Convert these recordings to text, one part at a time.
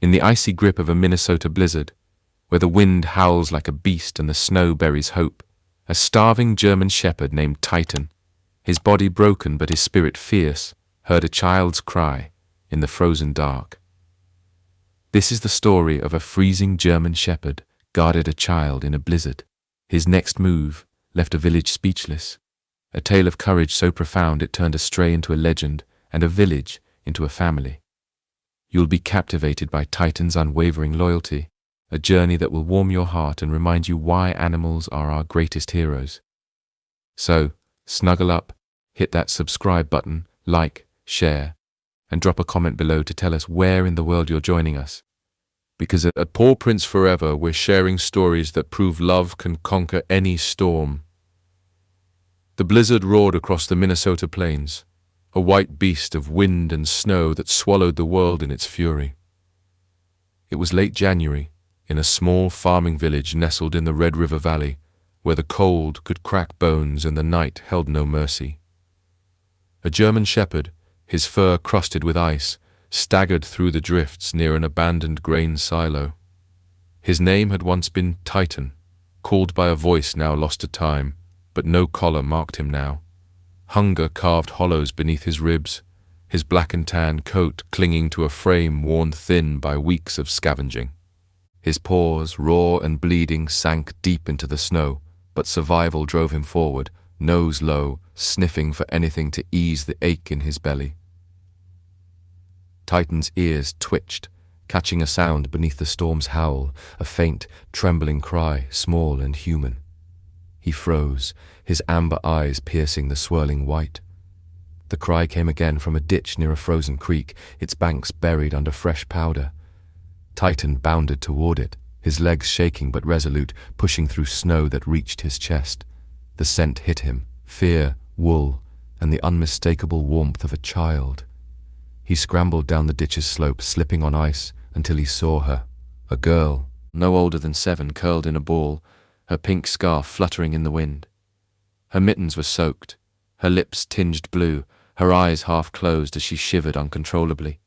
In the icy grip of a Minnesota blizzard, where the wind howls like a beast and the snow buries hope, a starving German shepherd named Titan, his body broken but his spirit fierce, heard a child's cry in the frozen dark. This is the story of a freezing German shepherd guarded a child in a blizzard. His next move left a village speechless, a tale of courage so profound it turned a stray into a legend and a village into a family. You'll be captivated by Titan's unwavering loyalty, a journey that will warm your heart and remind you why animals are our greatest heroes. So, snuggle up, hit that subscribe button, like, share, and drop a comment below to tell us where in the world you're joining us. Because at Pawprints Forever, we're sharing stories that prove love can conquer any storm. The blizzard roared across the Minnesota plains, a white beast of wind and snow that swallowed the world in its fury. It was late January, in a small farming village nestled in the Red River Valley, where the cold could crack bones and the night held no mercy. A German shepherd, his fur crusted with ice, staggered through the drifts near an abandoned grain silo. His name had once been Titan, called by a voice now lost to time, but no collar marked him now. Hunger carved hollows beneath his ribs, his black and tan coat clinging to a frame worn thin by weeks of scavenging. His paws, raw and bleeding, sank deep into the snow, but survival drove him forward, nose low, sniffing for anything to ease the ache in his belly. Titan's ears twitched, catching a sound beneath the storm's howl, a faint, trembling cry, small and human. He froze, his amber eyes piercing the swirling white. The cry came again from a ditch near a frozen creek, its banks buried under fresh powder. Titan bounded toward it, his legs shaking but resolute, pushing through snow that reached his chest. The scent hit him, fear, wool, and the unmistakable warmth of a child. He scrambled down the ditch's slope, slipping on ice, until he saw her. A girl, no older than 7, curled in a ball, her pink scarf fluttering in the wind. Her mittens were soaked, her lips tinged blue, her eyes half closed as she shivered uncontrollably.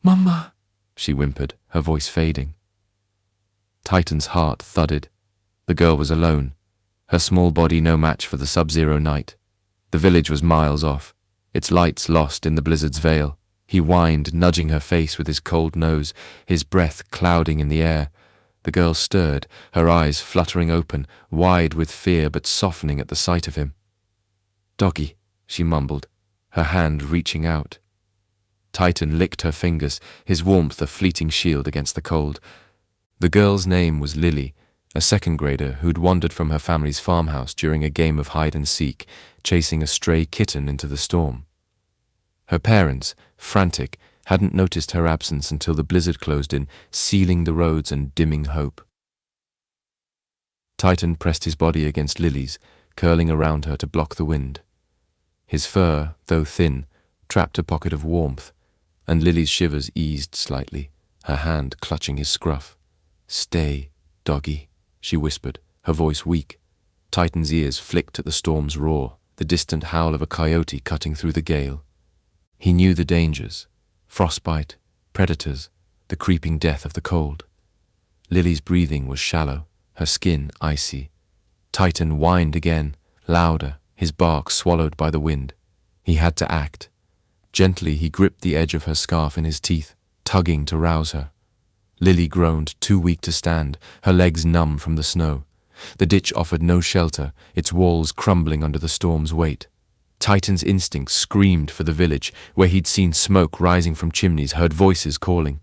"Mama," she whimpered, her voice fading. Titan's heart thudded. The girl was alone, her small body no match for the sub-zero night. The village was miles off, its lights lost in the blizzard's veil. He whined, nudging her face with his cold nose, his breath clouding in the air. The girl stirred, her eyes fluttering open, wide with fear but softening at the sight of him. "Doggy," she mumbled, her hand reaching out. Titan licked her fingers, his warmth a fleeting shield against the cold. The girl's name was Lily, a second grader who'd wandered from her family's farmhouse during a game of hide-and-seek, chasing a stray kitten into the storm. Her parents, frantic, hadn't noticed her absence until the blizzard closed in, sealing the roads and dimming hope. Titan pressed his body against Lily's, curling around her to block the wind. His fur, though thin, trapped a pocket of warmth, and Lily's shivers eased slightly, her hand clutching his scruff. "Stay, doggy," she whispered, her voice weak. Titan's ears flicked at the storm's roar, the distant howl of a coyote cutting through the gale. He knew the dangers: frostbite, predators, the creeping death of the cold. Lily's breathing was shallow, her skin icy. Titan whined again, louder, his bark swallowed by the wind. He had to act. Gently he gripped the edge of her scarf in his teeth, tugging to rouse her. Lily groaned, too weak to stand, her legs numb from the snow. The ditch offered no shelter, its walls crumbling under the storm's weight. Titan's instinct screamed for the village, where he'd seen smoke rising from chimneys, heard voices calling.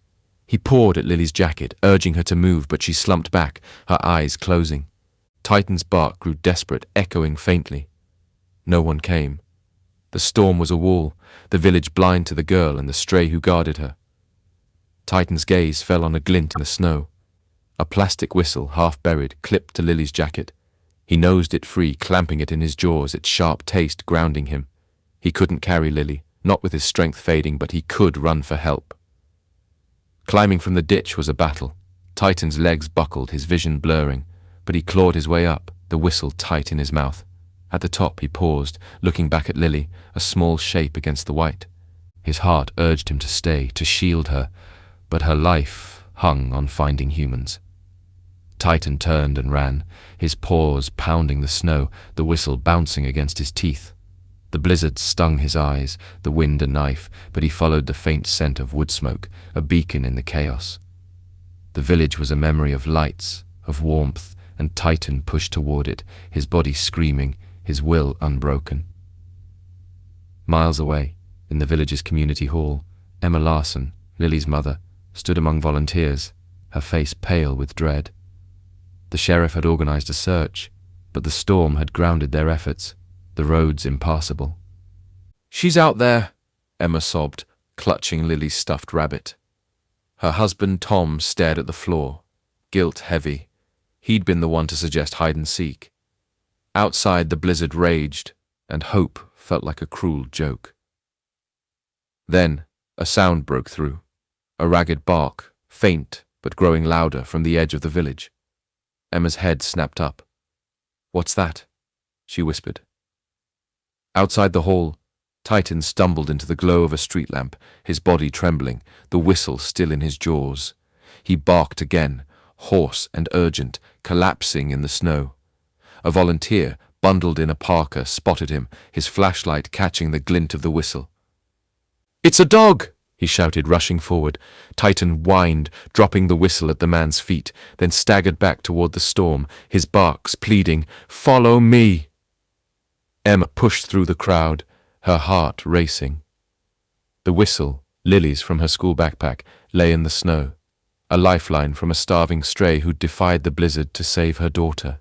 He pawed at Lily's jacket, urging her to move, but she slumped back, her eyes closing. Titan's bark grew desperate, echoing faintly. No one came. The storm was a wall, the village blind to the girl and the stray who guarded her. Titan's gaze fell on a glint in the snow. A plastic whistle, half buried, clipped to Lily's jacket. He nosed it free, clamping it in his jaws, its sharp taste grounding him. He couldn't carry Lily, not with his strength fading, but he could run for help. Climbing from the ditch was a battle. Titan's legs buckled, his vision blurring, but he clawed his way up, the whistle tight in his mouth. At the top he paused, looking back at Lily, a small shape against the white. His heart urged him to stay, to shield her, but her life hung on finding humans. Titan turned and ran, his paws pounding the snow, the whistle bouncing against his teeth. The blizzard stung his eyes, the wind a knife, but he followed the faint scent of wood smoke, a beacon in the chaos. The village was a memory of lights, of warmth, and Titan pushed toward it, his body screaming, his will unbroken. Miles away, in the village's community hall, Emma Larson, Lily's mother, stood among volunteers, her face pale with dread. The sheriff had organized a search, but the storm had grounded their efforts, the roads impassable. "She's out there," Emma sobbed, clutching Lily's stuffed rabbit. Her husband Tom stared at the floor, guilt heavy. He'd been the one to suggest hide and seek. Outside the blizzard raged, and hope felt like a cruel joke. Then a sound broke through, a ragged bark, faint but growing louder from the edge of the village. Emma's head snapped up. "What's that?" she whispered. Outside the hall, Titan stumbled into the glow of a street lamp, his body trembling, the whistle still in his jaws. He barked again, hoarse and urgent, collapsing in the snow. A volunteer, bundled in a parka, spotted him, his flashlight catching the glint of the whistle. "It's a dog!" he shouted, rushing forward. Titan whined, dropping the whistle at the man's feet, then staggered back toward the storm, his barks pleading, "Follow me!" Emma pushed through the crowd, her heart racing. The whistle, Lily's from her school backpack, lay in the snow, a lifeline from a starving stray who defied the blizzard to save her daughter.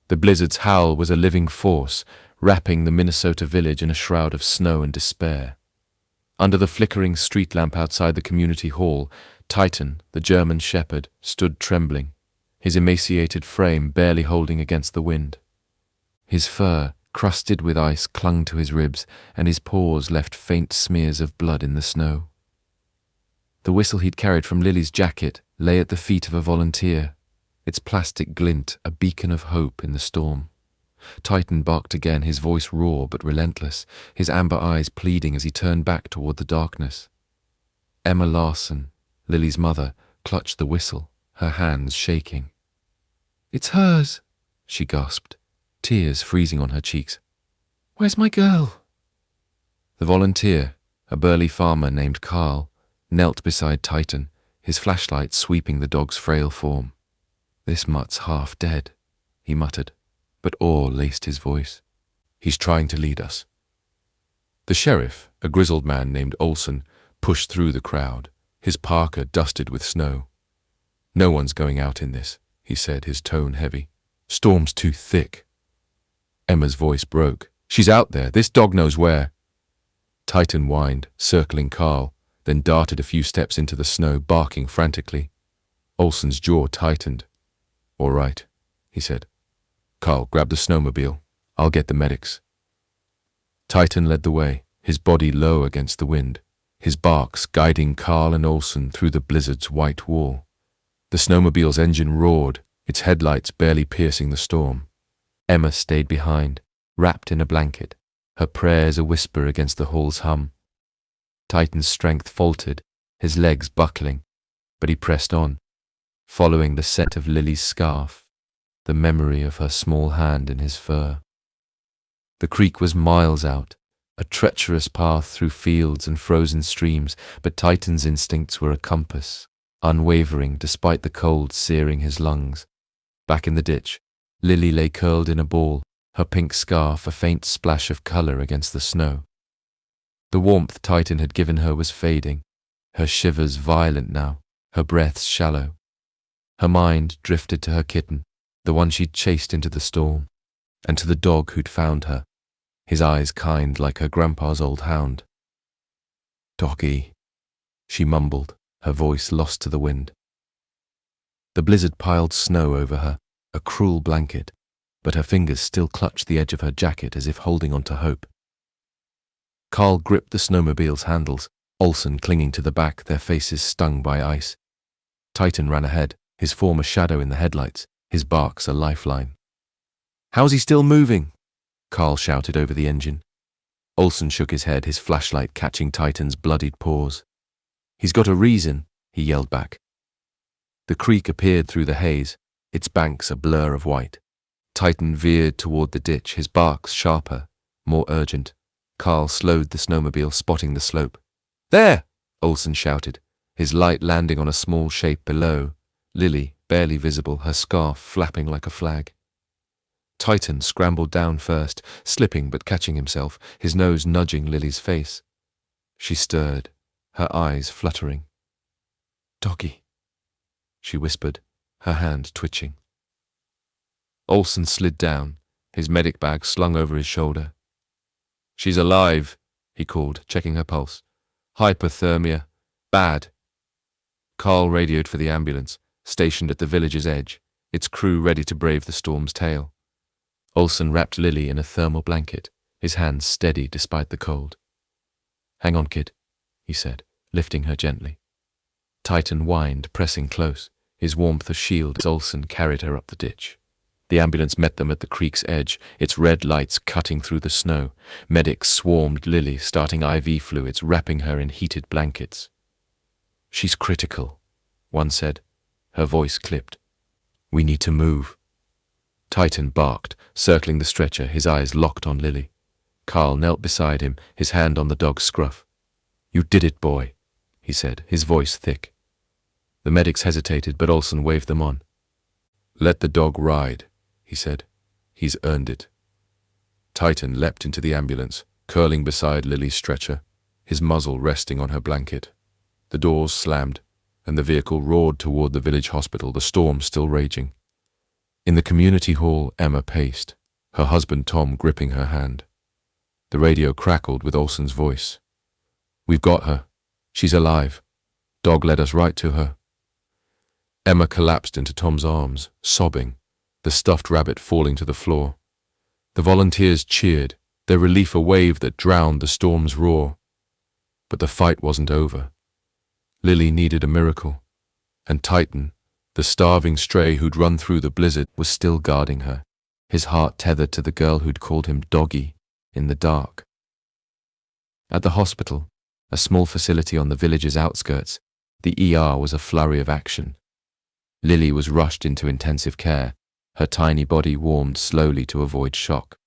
The blizzard's howl was a living force, wrapping the Minnesota village in a shroud of snow and despair. Under the flickering street lamp outside the community hall, Titan, the German shepherd, stood trembling, his emaciated frame barely holding against the wind. His fur, crusted with ice, clung to his ribs, and his paws left faint smears of blood in the snow. The whistle he'd carried from Lily's jacket lay at the feet of a volunteer, its plastic glint a beacon of hope in the storm. Titan barked again, his voice raw but relentless, his amber eyes pleading as he turned back toward the darkness. Emma Larson, Lily's mother, clutched the whistle, her hands shaking. "It's hers," she gasped, tears freezing on her cheeks. "Where's my girl?" The volunteer, a burly farmer named Carl, knelt beside Titan, his flashlight sweeping the dog's frail form. "This mutt's half dead," he muttered, but awe laced his voice. "He's trying to lead us." The sheriff, a grizzled man named Olson, pushed through the crowd, his parka dusted with snow. "No one's going out in this," he said, his tone heavy. "Storm's too thick." Emma's voice broke. "She's out there. This dog knows where." Titan whined, circling Carl, then darted a few steps into the snow, barking frantically. Olson's jaw tightened. "All right," he said. "Carl, grab the snowmobile. I'll get the medics." Titan led the way, his body low against the wind, his barks guiding Carl and Olson through the blizzard's white wall. The snowmobile's engine roared, its headlights barely piercing the storm. Emma stayed behind, wrapped in a blanket, her prayers a whisper against the hall's hum. Titan's strength faltered, his legs buckling, but he pressed on, following the scent of Lily's scarf, the memory of her small hand in his fur. The creek was miles out, a treacherous path through fields and frozen streams, but Titan's instincts were a compass, unwavering despite the cold searing his lungs. Back in the ditch, Lily lay curled in a ball, her pink scarf a faint splash of colour against the snow. The warmth Titan had given her was fading, her shivers violent now, her breaths shallow. Her mind drifted to her kitten, the one she'd chased into the storm, and to the dog who'd found her, his eyes kind like her grandpa's old hound. "Doggy," she mumbled, her voice lost to the wind. The blizzard piled snow over her, a cruel blanket, but her fingers still clutched the edge of her jacket as if holding on to hope. Carl gripped the snowmobile's handles, Olson clinging to the back, their faces stung by ice. Titan ran ahead, his form a shadow in the headlights, his barks a lifeline. "How's he still moving?" Carl shouted over the engine. Olson shook his head, his flashlight catching Titan's bloodied paws. He's got a reason, he yelled back. The creek appeared through the haze, its banks a blur of white. Titan veered toward the ditch, his barks sharper, more urgent. Carl slowed the snowmobile, spotting the slope. There! Olsen shouted, his light landing on a small shape below. Lily, barely visible, her scarf flapping like a flag. Titan scrambled down first, slipping but catching himself, his nose nudging Lily's face. She stirred, her eyes fluttering. Doggy, she whispered, her hand twitching. Olsen slid down, his medic bag slung over his shoulder. She's alive, he called, checking her pulse. Hypothermia. Bad. Carl radioed for the ambulance, stationed at the village's edge, its crew ready to brave the storm's tail. Olsen wrapped Lily in a thermal blanket, his hands steady despite the cold. Hang on, kid, he said, lifting her gently. Titan whined, pressing close, his warmth a shield as Olsen carried her up the ditch. The ambulance met them at the creek's edge, its red lights cutting through the snow. Medics swarmed Lily, starting IV fluids, wrapping her in heated blankets. She's critical, one said, her voice clipped. We need to move. Titan barked, circling the stretcher, his eyes locked on Lily. Carl knelt beside him, his hand on the dog's scruff. You did it, boy, he said, his voice thick. The medics hesitated, but Olsen waved them on. Let the dog ride, he said. He's earned it. Titan leapt into the ambulance, curling beside Lily's stretcher, his muzzle resting on her blanket. The doors slammed, and the vehicle roared toward the village hospital, the storm still raging. In the community hall, Emma paced, her husband Tom gripping her hand. The radio crackled with Olsen's voice. We've got her. She's alive. Dog led us right to her. Emma collapsed into Tom's arms, sobbing, the stuffed rabbit falling to the floor. The volunteers cheered, their relief a wave that drowned the storm's roar. But the fight wasn't over. Lily needed a miracle, and Titan, the starving stray who'd run through the blizzard, was still guarding her, his heart tethered to the girl who'd called him Doggy in the dark. At the hospital, a small facility on the village's outskirts, the ER was a flurry of action. Lily was rushed into intensive care, her tiny body warmed slowly to avoid shock.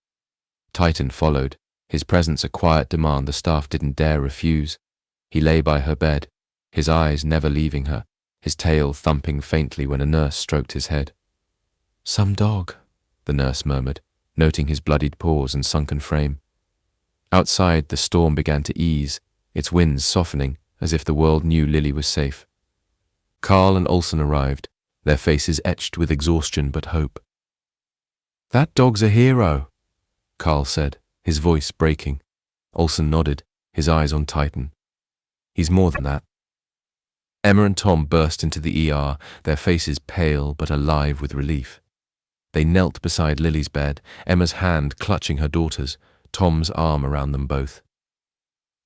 Titan followed, his presence a quiet demand the staff didn't dare refuse. He lay by her bed, his eyes never leaving her, his tail thumping faintly when a nurse stroked his head. Some dog, the nurse murmured, noting his bloodied paws and sunken frame. Outside, the storm began to ease, its winds softening, as if the world knew Lily was safe. Carl and Olsen arrived, their faces etched with exhaustion but hope. That dog's a hero, Carl said, his voice breaking. Olsen nodded, his eyes on Titan. He's more than that. Emma and Tom burst into the ER, their faces pale but alive with relief. They knelt beside Lily's bed, Emma's hand clutching her daughter's, Tom's arm around them both.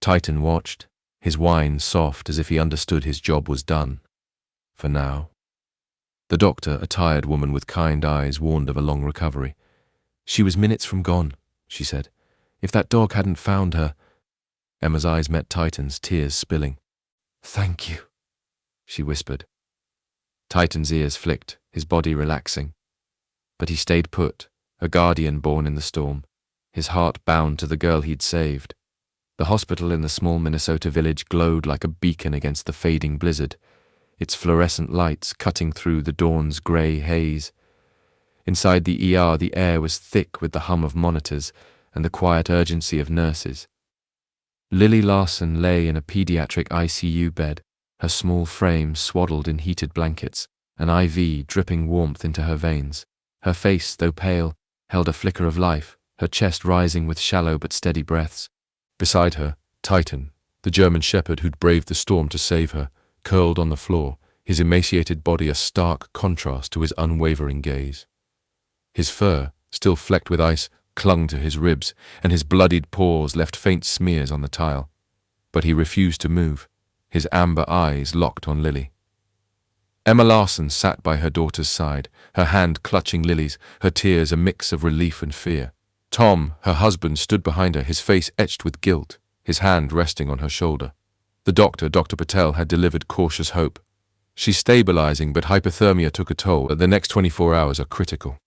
Titan watched, his whine soft as if he understood his job was done. For now. The doctor, a tired woman with kind eyes, warned of a long recovery. She was minutes from gone, she said. If that dog hadn't found her... Emma's eyes met Titan's, tears spilling. Thank you, she whispered. Titan's ears flicked, his body relaxing. But he stayed put, a guardian born in the storm, his heart bound to the girl he'd saved. The hospital in the small Minnesota village glowed like a beacon against the fading blizzard, its fluorescent lights cutting through the dawn's grey haze. Inside the ER, the air was thick with the hum of monitors and the quiet urgency of nurses. Lily Larson lay in a pediatric ICU bed, her small frame swaddled in heated blankets, an IV dripping warmth into her veins. Her face, though pale, held a flicker of life, her chest rising with shallow but steady breaths. Beside her, Titan, the German shepherd who'd braved the storm to save her, curled on the floor, his emaciated body a stark contrast to his unwavering gaze. His fur, still flecked with ice, clung to his ribs, and his bloodied paws left faint smears on the tile. But he refused to move, his amber eyes locked on Lily. Emma Larson sat by her daughter's side, her hand clutching Lily's, her tears a mix of relief and fear. Tom, her husband, stood behind her, his face etched with guilt, his hand resting on her shoulder. The doctor, Dr. Patel, had delivered cautious hope. She's stabilizing, but hypothermia took a toll. The next 24 hours are critical.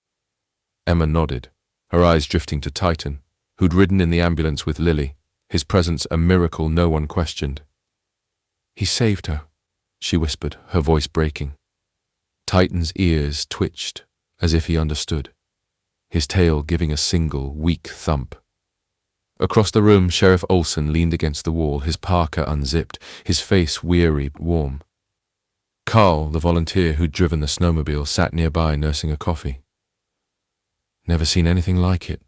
Emma nodded, her eyes drifting to Titan, who'd ridden in the ambulance with Lily, his presence a miracle no one questioned. "He saved her," she whispered, her voice breaking. Titan's ears twitched, as if he understood, his tail giving a single, weak thump. Across the room, Sheriff Olson leaned against the wall, his parka unzipped, his face weary but warm. Carl, the volunteer who'd driven the snowmobile, sat nearby nursing a coffee. "Never seen anything like it,"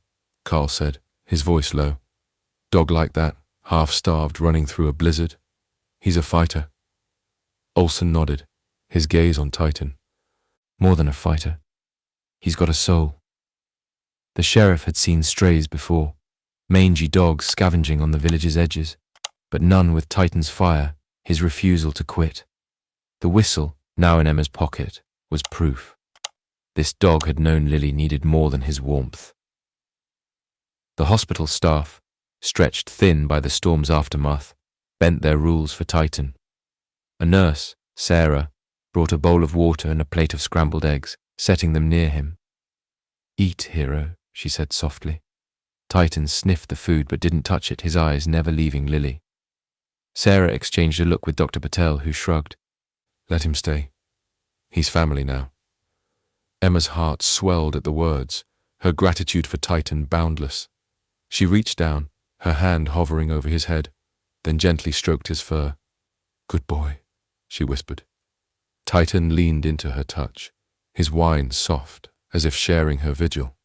Carl said, his voice low. "Dog like that, half-starved, running through a blizzard. He's a fighter." Olson nodded, his gaze on Titan. "More than a fighter. He's got a soul." The sheriff had seen strays before, mangy dogs scavenging on the village's edges, but none with Titan's fire, his refusal to quit. The whistle, now in Emma's pocket, was proof. This dog had known Lily needed more than his warmth. The hospital staff, stretched thin by the storm's aftermath, bent their rules for Titan. A nurse, Sarah, brought a bowl of water and a plate of scrambled eggs, setting them near him. "Eat, hero," she said softly. Titan sniffed the food but didn't touch it, his eyes never leaving Lily. Sarah exchanged a look with Dr. Patel, who shrugged. "Let him stay. He's family now." Emma's heart swelled at the words, her gratitude for Titan boundless. She reached down, her hand hovering over his head, then gently stroked his fur. "Good boy," she whispered. Titan leaned into her touch, his whine soft, as if sharing her vigil.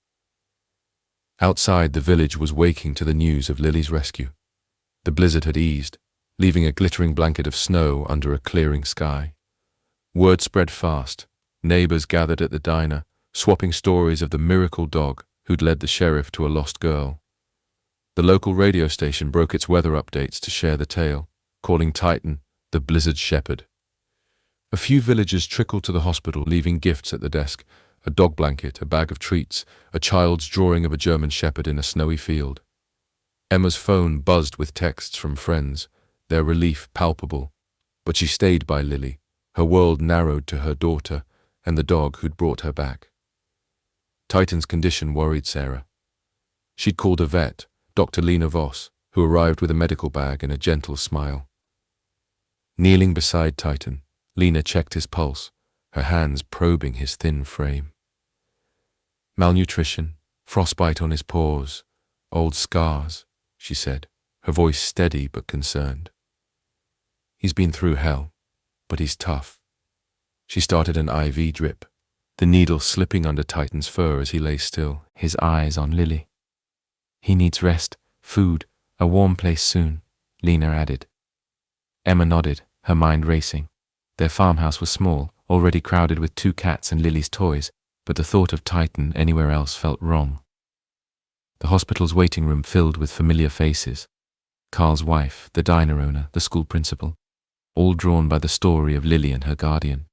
Outside, the village was waking to the news of Lily's rescue. The blizzard had eased, leaving a glittering blanket of snow under a clearing sky. Word spread fast. Neighbors gathered at the diner, swapping stories of the miracle dog who'd led the sheriff to a lost girl. The local radio station broke its weather updates to share the tale, calling Titan the Blizzard Shepherd. A few villagers trickled to the hospital, leaving gifts at the desk, a dog blanket, a bag of treats, a child's drawing of a German shepherd in a snowy field. Emma's phone buzzed with texts from friends, their relief palpable, but she stayed by Lily, her world narrowed to her daughter and the dog who'd brought her back. Titan's condition worried Sarah. She'd called a vet, Dr. Lena Voss, who arrived with a medical bag and a gentle smile. Kneeling beside Titan, Lena checked his pulse, her hands probing his thin frame. "Malnutrition, frostbite on his paws, old scars," she said, her voice steady but concerned. "He's been through hell, but he's tough." She started an IV drip, the needle slipping under Titan's fur as he lay still, his eyes on Lily. "He needs rest, food, a warm place soon," Lena added. Emma nodded, her mind racing. Their farmhouse was small, already crowded with 2 cats and Lily's toys, but the thought of Titan anywhere else felt wrong. The hospital's waiting room filled with familiar faces. Carl's wife, the diner owner, the school principal, all drawn by the story of Lily and her guardian.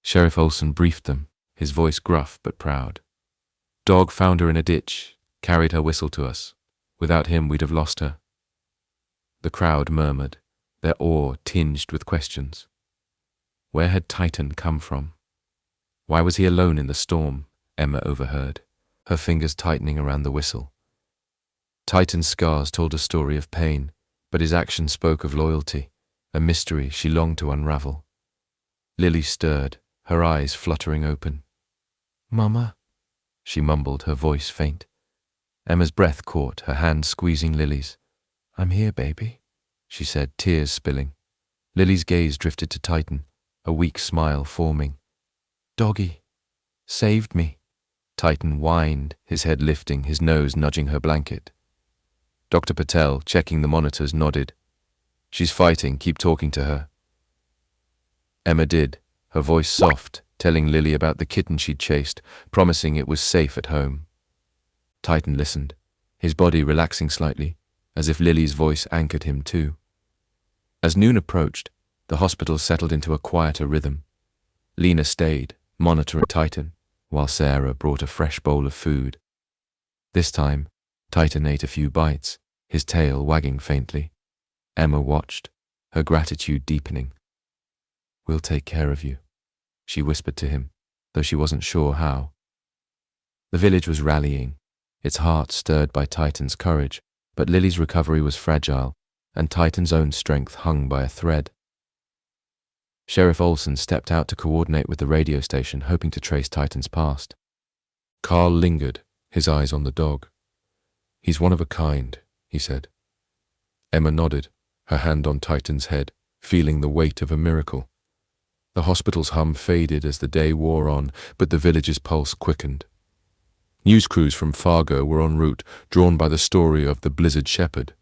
Sheriff Olson briefed them, his voice gruff but proud. "Dog found her in a ditch, carried her whistle to us. Without him, we'd have lost her." The crowd murmured, their awe tinged with questions. Where had Titan come from? Why was he alone in the storm? Emma overheard, her fingers tightening around the whistle. Titan's scars told a story of pain, but his actions spoke of loyalty, a mystery she longed to unravel. Lily stirred, her eyes fluttering open. "Mama," she mumbled, her voice faint. Emma's breath caught, her hand squeezing Lily's. "I'm here, baby," she said, tears spilling. Lily's gaze drifted to Titan, a weak smile forming. "Doggy, saved me." Titan whined, his head lifting, his nose nudging her blanket. Dr. Patel, checking the monitors, nodded. "She's fighting, keep talking to her." Emma did, her voice soft, telling Lily about the kitten she'd chased, promising it was safe at home. Titan listened, his body relaxing slightly, as if Lily's voice anchored him too. As noon approached, the hospital settled into a quieter rhythm. Lena stayed, monitoring Titan, while Sarah brought a fresh bowl of food. This time, Titan ate a few bites, his tail wagging faintly. Emma watched, her gratitude deepening. "We'll take care of you," she whispered to him, though she wasn't sure how. The village was rallying, its heart stirred by Titan's courage, but Lily's recovery was fragile, and Titan's own strength hung by a thread. Sheriff Olson stepped out to coordinate with the radio station, hoping to trace Titan's past. Carl lingered, his eyes on the dog. "He's one of a kind," he said. Emma nodded, her hand on Titan's head, feeling the weight of a miracle. The hospital's hum faded as the day wore on, but the village's pulse quickened. News crews from Fargo were en route, drawn by the story of the Blizzard Shepherd.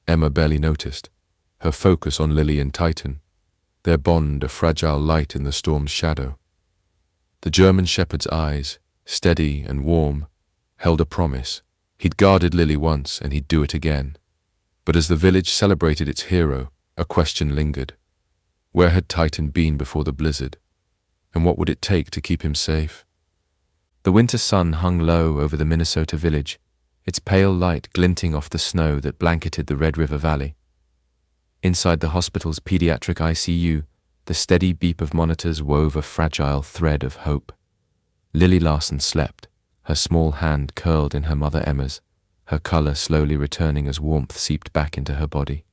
Emma barely noticed, her focus on Lily and Titan, their bond a fragile light in the storm's shadow. The German Shepherd's eyes, steady and warm, held a promise. He'd guarded Lily once, and he'd do it again. But as the village celebrated its hero, a question lingered. Where had Titan been before the blizzard? And what would it take to keep him safe? The winter sun hung low over the Minnesota village, its pale light glinting off the snow that blanketed the Red River Valley. Inside the hospital's pediatric ICU, the steady beep of monitors wove a fragile thread of hope. Lily Larson slept, her small hand curled in her mother Emma's, her color slowly returning as warmth seeped back into her body.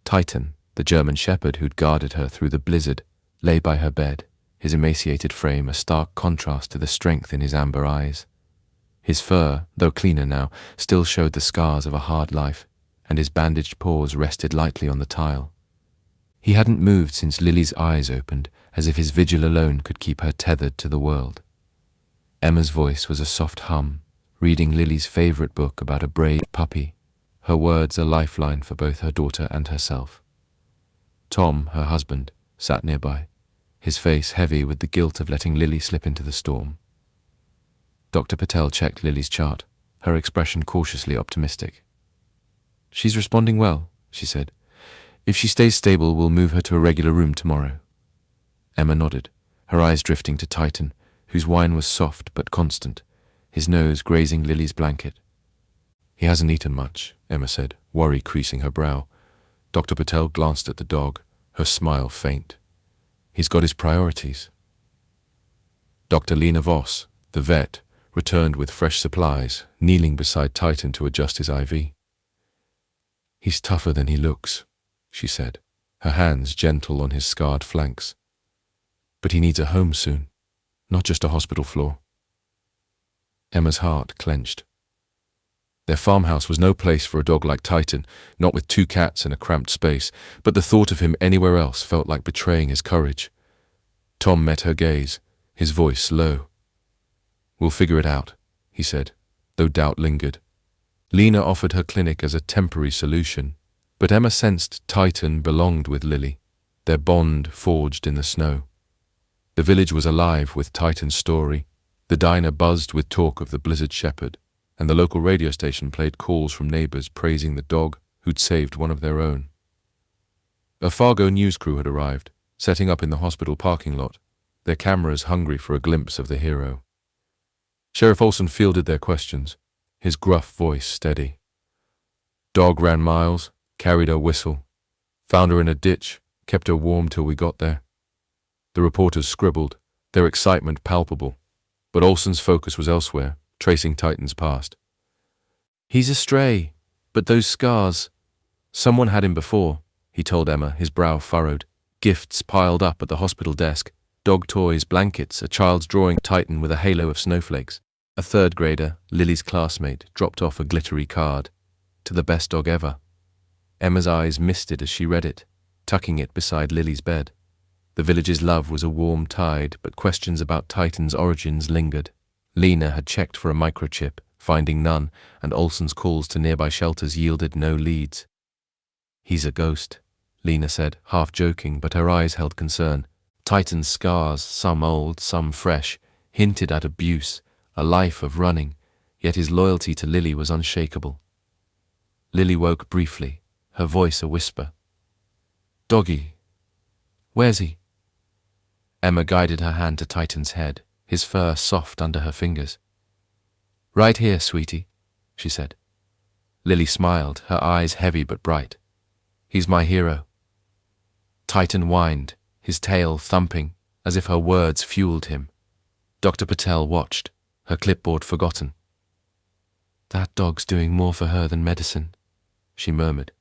Titan, the German shepherd who'd guarded her through the blizzard, lay by her bed, his emaciated frame a stark contrast to the strength in his amber eyes. His fur, though cleaner now, still showed the scars of a hard life, and his bandaged paws rested lightly on the tile. He hadn't moved since Lily's eyes opened, as if his vigil alone could keep her tethered to the world. Emma's voice was a soft hum, reading Lily's favorite book about a brave puppy, her words a lifeline for both her daughter and herself. Tom, her husband, sat nearby, his face heavy with the guilt of letting Lily slip into the storm. Dr. Patel checked Lily's chart, her expression cautiously optimistic. "She's responding well," she said. "If she stays stable, we'll move her to a regular room tomorrow." Emma nodded, her eyes drifting to Titan, whose whine was soft but constant, his nose grazing Lily's blanket. "He hasn't eaten much," Emma said, worry creasing her brow. Dr. Patel glanced at the dog, her smile faint. "He's got his priorities." Dr. Lena Voss, the vet, returned with fresh supplies, kneeling beside Titan to adjust his IV. "He's tougher than he looks," she said, her hands gentle on his scarred flanks. "But he needs a home soon, not just a hospital floor." Emma's heart clenched. Their farmhouse was no place for a dog like Titan, not with 2 cats in a cramped space, but the thought of him anywhere else felt like betraying his courage. Tom met her gaze, his voice low. "We'll figure it out," he said, though doubt lingered. Lena offered her clinic as a temporary solution, but Emma sensed Titan belonged with Lily, their bond forged in the snow. The village was alive with Titan's story. The diner buzzed with talk of the Blizzard Shepherd, and the local radio station played calls from neighbors praising the dog who'd saved one of their own. A Fargo news crew had arrived, setting up in the hospital parking lot, their cameras hungry for a glimpse of the hero. Sheriff Olson fielded their questions, his gruff voice steady. "Dog ran miles, carried her whistle, found her in a ditch, kept her warm till we got there." The reporters scribbled, their excitement palpable, but Olson's focus was elsewhere, tracing Titan's past. "He's a stray, but those scars. Someone had him before," he told Emma, his brow furrowed. Gifts piled up at the hospital desk, dog toys, blankets, a child's drawing Titan with a halo of snowflakes. A 3rd grader, Lily's classmate, dropped off a glittery card. "To the best dog ever." Emma's eyes misted as she read it, tucking it beside Lily's bed. The village's love was a warm tide, but questions about Titan's origins lingered. Lena had checked for a microchip, finding none, and Olson's calls to nearby shelters yielded no leads. "He's a ghost," Lena said, half joking, but her eyes held concern. Titan's scars, some old, some fresh, hinted at abuse, a life of running, yet his loyalty to Lily was unshakable. Lily woke briefly, her voice a whisper. "Doggy, where's he?" Emma guided her hand to Titan's head, his fur soft under her fingers. "Right here, sweetie," she said. Lily smiled, her eyes heavy but bright. "He's my hero. Titan whined, his tail thumping, as if her words fueled him. Dr. Patel watched, her clipboard forgotten. "That dog's doing more for her than medicine," she murmured.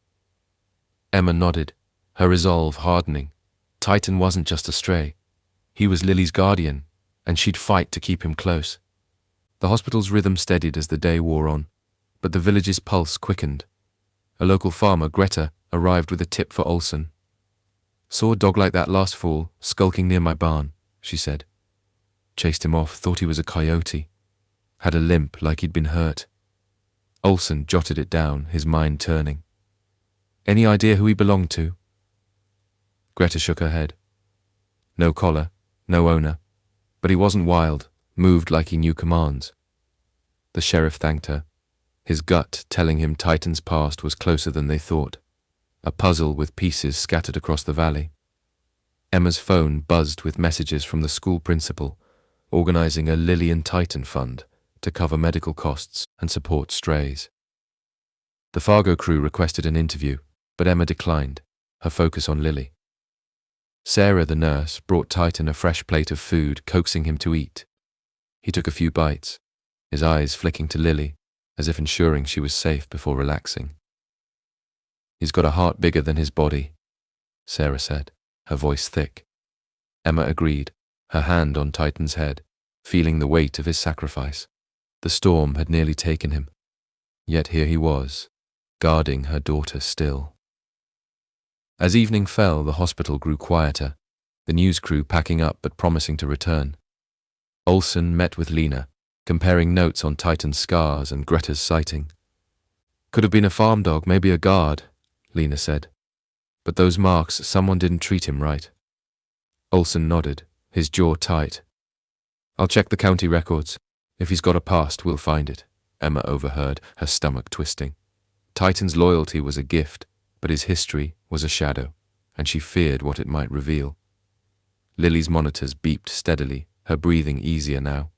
Emma nodded, her resolve hardening. Titan wasn't just a stray. He was Lily's guardian, and she'd fight to keep him close. The hospital's rhythm steadied as the day wore on, but the village's pulse quickened. A local farmer, Greta, arrived with a tip for Olsen. "Saw a dog like that last fall, skulking near my barn," she said. "Chased him off, thought he was a coyote. Had a limp like he'd been hurt." Olsen jotted it down, his mind turning. "Any idea who he belonged to?" Greta shook her head. "No collar, no owner, but he wasn't wild, moved like he knew commands." The sheriff thanked her, his gut telling him Titan's past was closer than they thought, a puzzle with pieces scattered across the valley. Emma's phone buzzed with messages from the school principal, organizing a Lily and Titan fund to cover medical costs and support strays. The Fargo crew requested an interview, but Emma declined, her focus on Lily. Sarah, the nurse, brought Titan a fresh plate of food, coaxing him to eat. He took a few bites, his eyes flicking to Lily, as if ensuring she was safe before relaxing. "He's got a heart bigger than his body," Sarah said, her voice thick. Emma agreed, her hand on Titan's head, feeling the weight of his sacrifice. The storm had nearly taken him, yet here he was, guarding her daughter still. As evening fell, the hospital grew quieter, the news crew packing up but promising to return. Olsen met with Lena, comparing notes on Titan's scars and Greta's sighting. "Could have been a farm dog, maybe a guard," Lena said. "But those marks, someone didn't treat him right." Olsen nodded, his jaw tight. "I'll check the county records. If he's got a past, we'll find it," Emma overheard, her stomach twisting. Titan's loyalty was a gift, but his history was a shadow, and she feared what it might reveal. Lily's monitors beeped steadily, her breathing easier now.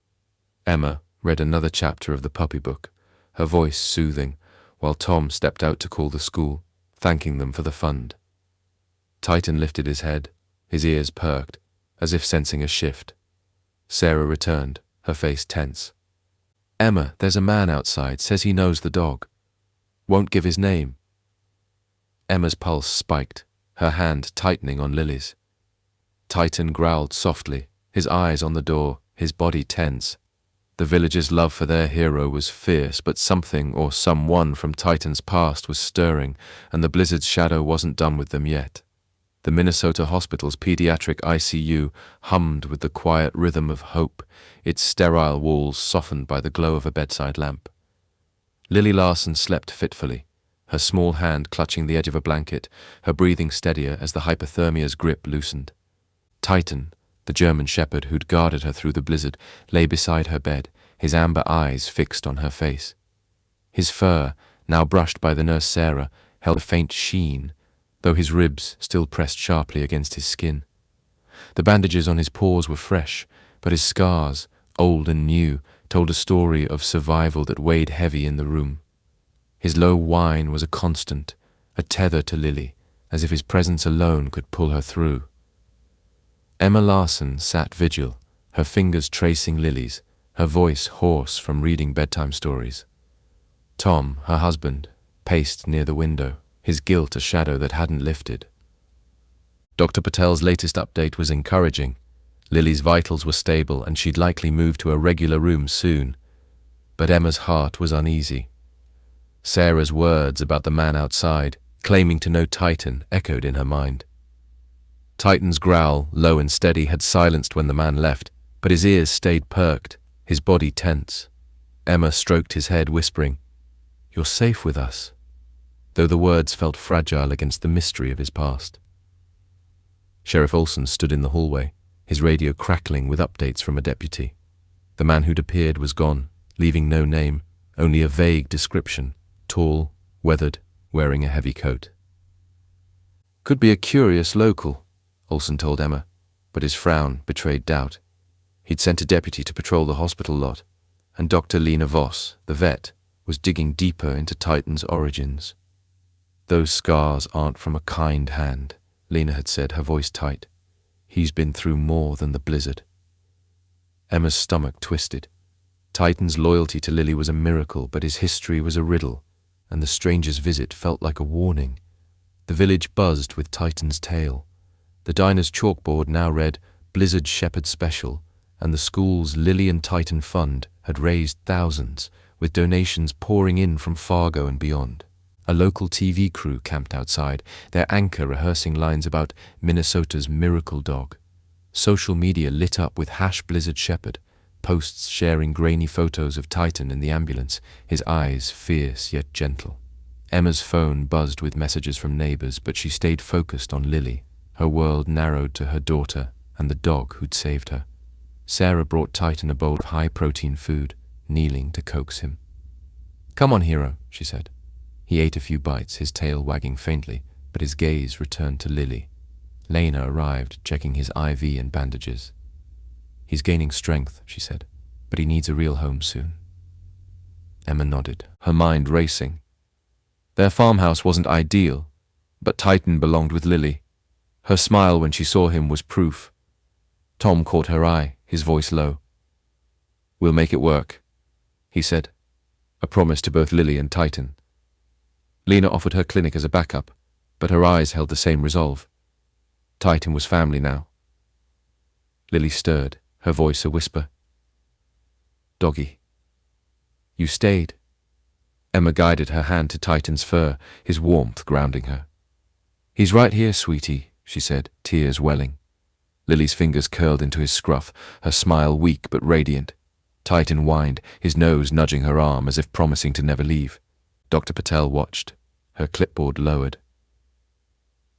Emma read another chapter of the puppy book, her voice soothing, while Tom stepped out to call the school, thanking them for the fund. Titan lifted his head, his ears perked, as if sensing a shift. Sarah returned, her face tense. "Emma, there's a man outside, says he knows the dog. Won't give his name." Emma's pulse spiked, her hand tightening on Lily's. Titan growled softly, his eyes on the door, his body tense. The villagers' love for their hero was fierce, but something or someone from Titan's past was stirring, and the blizzard's shadow wasn't done with them yet. The Minnesota hospital's pediatric ICU hummed with the quiet rhythm of hope, its sterile walls softened by the glow of a bedside lamp. Lily Larson slept fitfully, her small hand clutching the edge of a blanket, her breathing steadier as the hypothermia's grip loosened. Titan, the German shepherd who'd guarded her through the blizzard, lay beside her bed, his amber eyes fixed on her face. His fur, now brushed by the nurse Sarah, held a faint sheen, though his ribs still pressed sharply against his skin. The bandages on his paws were fresh, but his scars, old and new, told a story of survival that weighed heavy in the room. His low whine was a constant, a tether to Lily, as if his presence alone could pull her through. Emma Larson sat vigil, her fingers tracing Lily's, her voice hoarse from reading bedtime stories. Tom, her husband, paced near the window, his guilt a shadow that hadn't lifted. Dr. Patel's latest update was encouraging. Lily's vitals were stable and she'd likely move to a regular room soon. But Emma's heart was uneasy. Sarah's words about the man outside, claiming to know Titan, echoed in her mind. Titan's growl, low and steady, had silenced when the man left, but his ears stayed perked, his body tense. Emma stroked his head, whispering, "You're safe with us," though the words felt fragile against the mystery of his past. Sheriff Olsen stood in the hallway, his radio crackling with updates from a deputy. The man who'd appeared was gone, leaving no name, only a vague description, tall, weathered, wearing a heavy coat. "Could be a curious local," Olsen told Emma, but his frown betrayed doubt. He'd sent a deputy to patrol the hospital lot, and Dr. Lena Voss, the vet, was digging deeper into Titan's origins. "Those scars aren't from a kind hand," Lena had said, her voice tight. He's been through more than the blizzard. Emma's stomach twisted. Titan's loyalty to Lily was a miracle, but his history was a riddle, and the stranger's visit felt like a warning. The village buzzed with Titan's tale. The diner's chalkboard now read Blizzard Shepherd Special, and the school's Lily and Titan Fund had raised thousands, with donations pouring in from Fargo and beyond. A local TV crew camped outside, their anchor rehearsing lines about Minnesota's miracle dog. Social media lit up with #Blizzard Shepherd, posts sharing grainy photos of Titan in the ambulance, his eyes fierce yet gentle. Emma's phone buzzed with messages from neighbors, but she stayed focused on Lily. Her world narrowed to her daughter and the dog who'd saved her. Sarah brought Titan a bowl of high-protein food, kneeling to coax him. "Come on, hero," she said. He ate a few bites, his tail wagging faintly, but his gaze returned to Lily. Lena arrived, checking his IV and bandages. "He's gaining strength," she said, "but he needs a real home soon." Emma nodded, her mind racing. Their farmhouse wasn't ideal, but Titan belonged with Lily. Her smile when she saw him was proof. Tom caught her eye, his voice low. "We'll make it work," he said, a promise to both Lily and Titan. Lena offered her clinic as a backup, but her eyes held the same resolve. Titan was family now. Lily stirred, her voice a whisper. "Doggy, you stayed." Emma guided her hand to Titan's fur, his warmth grounding her. "He's right here, sweetie," she said, tears welling. Lily's fingers curled into his scruff, her smile weak but radiant. Titan whined, his nose nudging her arm as if promising to never leave. Dr. Patel watched, her clipboard lowered.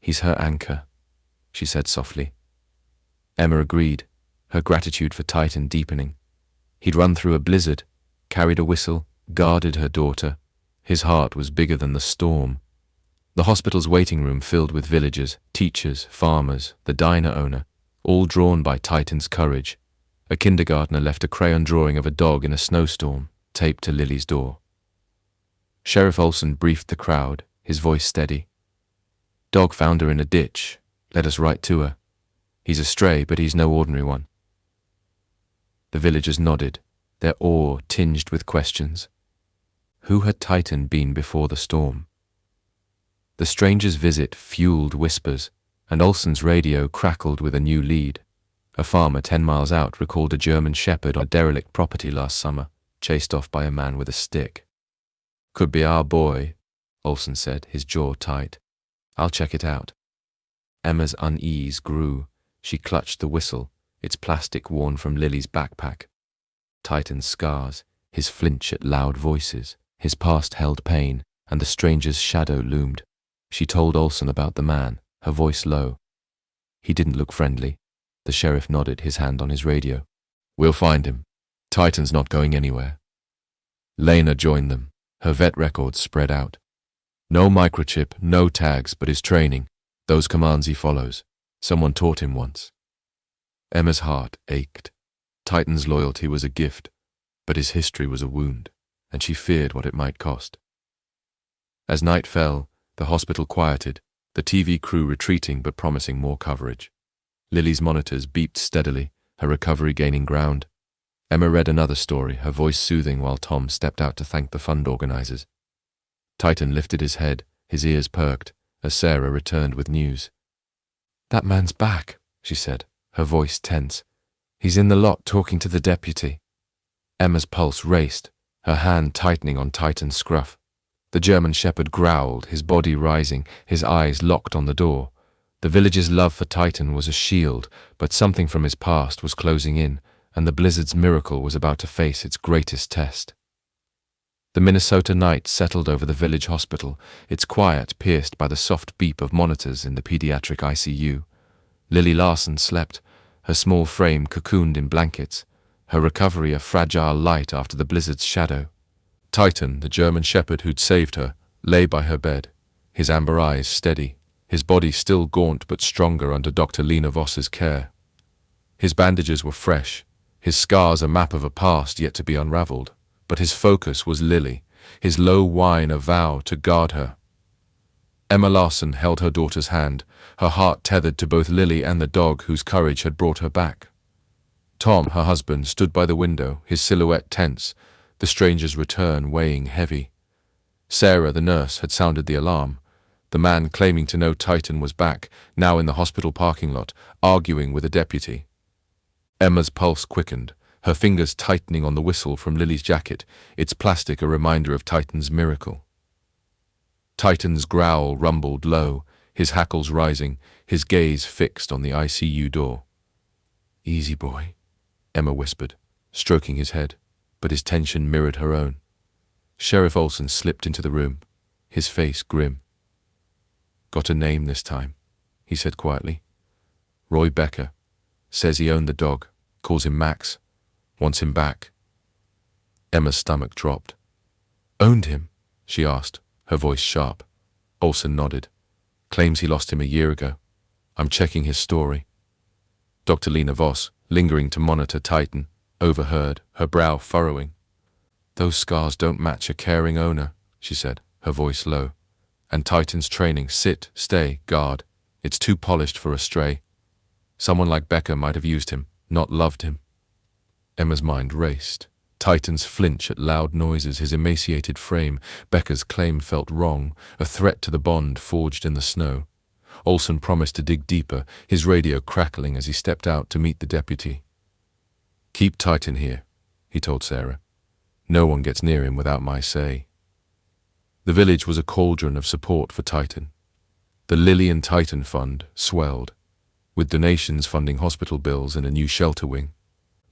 "He's her anchor," she said softly. Emma agreed, her gratitude for Titan deepening. He'd run through a blizzard, carried a whistle, guarded her daughter. His heart was bigger than the storm. The hospital's waiting room filled with villagers, teachers, farmers, the diner owner, all drawn by Titan's courage. A kindergartner left a crayon drawing of a dog in a snowstorm, taped to Lily's door. Sheriff Olson briefed the crowd, his voice steady. "Dog found her in a ditch. Led us right to her. He's a stray, but he's no ordinary one." The villagers nodded, their awe tinged with questions. Who had Titan been before the storm? The stranger's visit fueled whispers, and Olson's radio crackled with a new lead. A farmer 10 miles out recalled a German shepherd on a derelict property last summer, chased off by a man with a stick. "Could be our boy," Olson said, his jaw tight. "I'll check it out." Emma's unease grew. She clutched the whistle, its plastic worn from Lily's backpack. Titan's scars, his flinch at loud voices, his past-held pain, and the stranger's shadow loomed. She told Olson about the man, her voice low. He didn't look friendly. The sheriff nodded, his hand on his radio. "We'll find him. Titan's not going anywhere." Lena joined them, her vet records spread out. No microchip, no tags, but his training, those commands he follows. Someone taught him once. Emma's heart ached. Titan's loyalty was a gift, but his history was a wound, and she feared what it might cost. As night fell, the hospital quieted, the TV crew retreating but promising more coverage. Lily's monitors beeped steadily, her recovery gaining ground. Emma read another story, her voice soothing while Tom stepped out to thank the fund organizers. Titan lifted his head, his ears perked, as Sarah returned with news. "That man's back," she said, her voice tense. "He's in the lot talking to the deputy." Emma's pulse raced, her hand tightening on Titan's scruff. The German shepherd growled, his body rising, his eyes locked on the door. The village's love for Titan was a shield, but something from his past was closing in, and the blizzard's miracle was about to face its greatest test. The Minnesota night settled over the village hospital, its quiet pierced by the soft beep of monitors in the pediatric ICU. Lily Larson slept, her small frame cocooned in blankets, her recovery a fragile light after the blizzard's shadow. Titan, the German shepherd who'd saved her, lay by her bed, his amber eyes steady, his body still gaunt but stronger under Dr. Lena Voss's care. His bandages were fresh, his scars a map of a past yet to be unraveled, but his focus was Lily, his low whine a vow to guard her. Emma Larson held her daughter's hand, her heart tethered to both Lily and the dog whose courage had brought her back. Tom, her husband, stood by the window, his silhouette tense, the stranger's return weighing heavy. Sarah, the nurse, had sounded the alarm. The man claiming to know Titan was back, now in the hospital parking lot, arguing with a deputy. Emma's pulse quickened, her fingers tightening on the whistle from Lily's jacket, its plastic a reminder of Titan's miracle. Titan's growl rumbled low, his hackles rising, his gaze fixed on the ICU door. "Easy, boy," Emma whispered, stroking his head, but his tension mirrored her own. Sheriff Olson slipped into the room, his face grim. "Got a name this time," he said quietly. "Roy Becker. Says he owned the dog, calls him Max, wants him back." Emma's stomach dropped. "Owned him?" she asked, her voice sharp. Olson nodded. "Claims he lost him a year ago. I'm checking his story." Dr. Lena Voss, lingering to monitor Titan, overheard, her brow furrowing. "Those scars don't match a caring owner," she said, her voice low. "And Titan's training, sit, stay, guard. It's too polished for a stray. Someone like Becker might have used him, not loved him." Emma's mind raced. Titan's flinch at loud noises, his emaciated frame. Becker's claim felt wrong, a threat to the bond forged in the snow. Olson promised to dig deeper, his radio crackling as he stepped out to meet the deputy. "Keep Titan here," he told Sarah. "No one gets near him without my say." The village was a cauldron of support for Titan. The Lily and Titan Fund swelled, with donations funding hospital bills and a new shelter wing.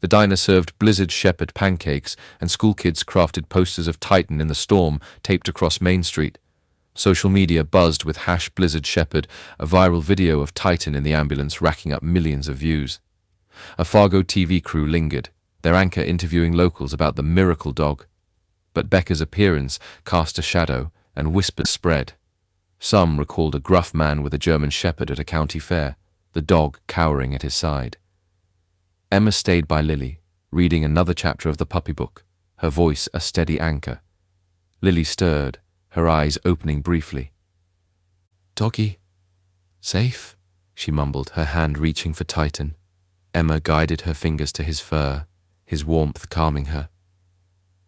The diner served Blizzard Shepherd pancakes, and school kids crafted posters of Titan in the storm taped across Main Street. Social media buzzed with #Blizzard Shepherd, a viral video of Titan in the ambulance racking up millions of views. A Fargo TV crew lingered, their anchor interviewing locals about the miracle dog. But Becker's appearance cast a shadow, and whispers spread. Some recalled a gruff man with a German Shepherd at a county fair, the dog cowering at his side. Emma stayed by Lily, reading another chapter of the puppy book, her voice a steady anchor. Lily stirred, her eyes opening briefly. "Doggy, safe?" she mumbled, her hand reaching for Titan. Emma guided her fingers to his fur, his warmth calming her.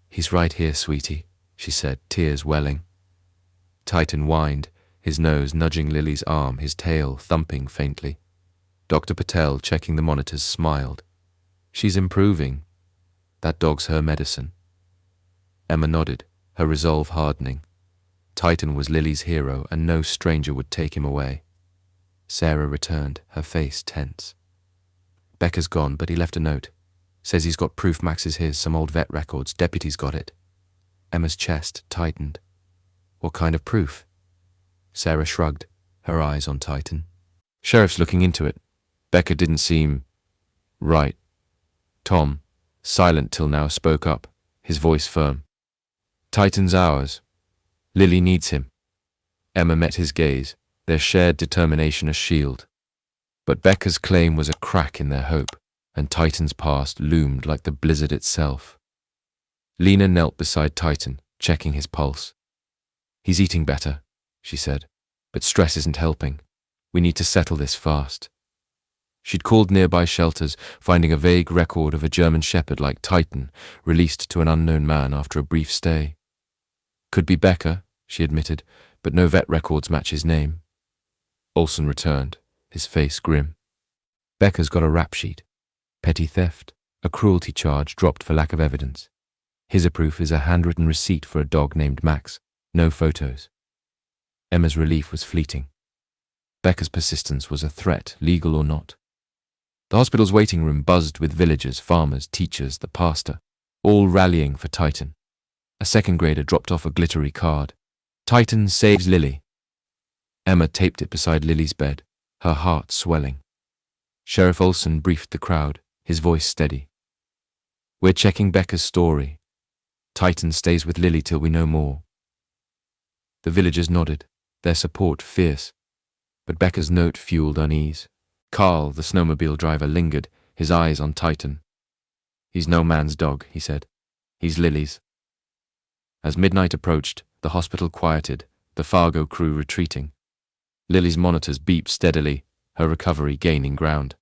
"He's right here, sweetie," she said, tears welling. Titan whined, his nose nudging Lily's arm, his tail thumping faintly. Dr. Patel, checking the monitors, smiled. "She's improving. That dog's her medicine." Emma nodded, her resolve hardening. Titan was Lily's hero, and no stranger would take him away. Sarah returned, her face tense. "Becker's gone, but he left a note. Says he's got proof Max is his, some old vet records. Deputy's got it." Emma's chest tightened. "What kind of proof?" Sarah shrugged, her eyes on Titan. "Sheriff's looking into it. Becker didn't seem right." Tom, silent till now, spoke up, his voice firm. "Titan's ours. Lily needs him." Emma met his gaze, their shared determination a shield. But Becker's claim was a crack in their hope, and Titan's past loomed like the blizzard itself. Lena knelt beside Titan, checking his pulse. "He's eating better," she said, "but stress isn't helping. We need to settle this fast." She'd called nearby shelters, finding a vague record of a German Shepherd like Titan, released to an unknown man after a brief stay. "Could be Becker," she admitted, "but no vet records match his name." Olson returned, his face grim. "Becker's got a rap sheet. Petty theft, a cruelty charge dropped for lack of evidence. His proof is a handwritten receipt for a dog named Max, no photos." Emma's relief was fleeting. Becker's persistence was a threat, legal or not. The hospital's waiting room buzzed with villagers, farmers, teachers, the pastor, all rallying for Titan. A second grader dropped off a glittery card. "Titan saves Lily." Emma taped it beside Lily's bed, her heart swelling. Sheriff Olson briefed the crowd, his voice steady. "We're checking Becker's story. Titan stays with Lily till we know more." The villagers nodded, their support fierce, but Becker's note fueled unease. Carl, the snowmobile driver, lingered, his eyes on Titan. "He's no man's dog," he said. "He's Lily's." As midnight approached, the hospital quieted, the Fargo crew retreating, Lily's monitors beeped steadily, her recovery gaining ground.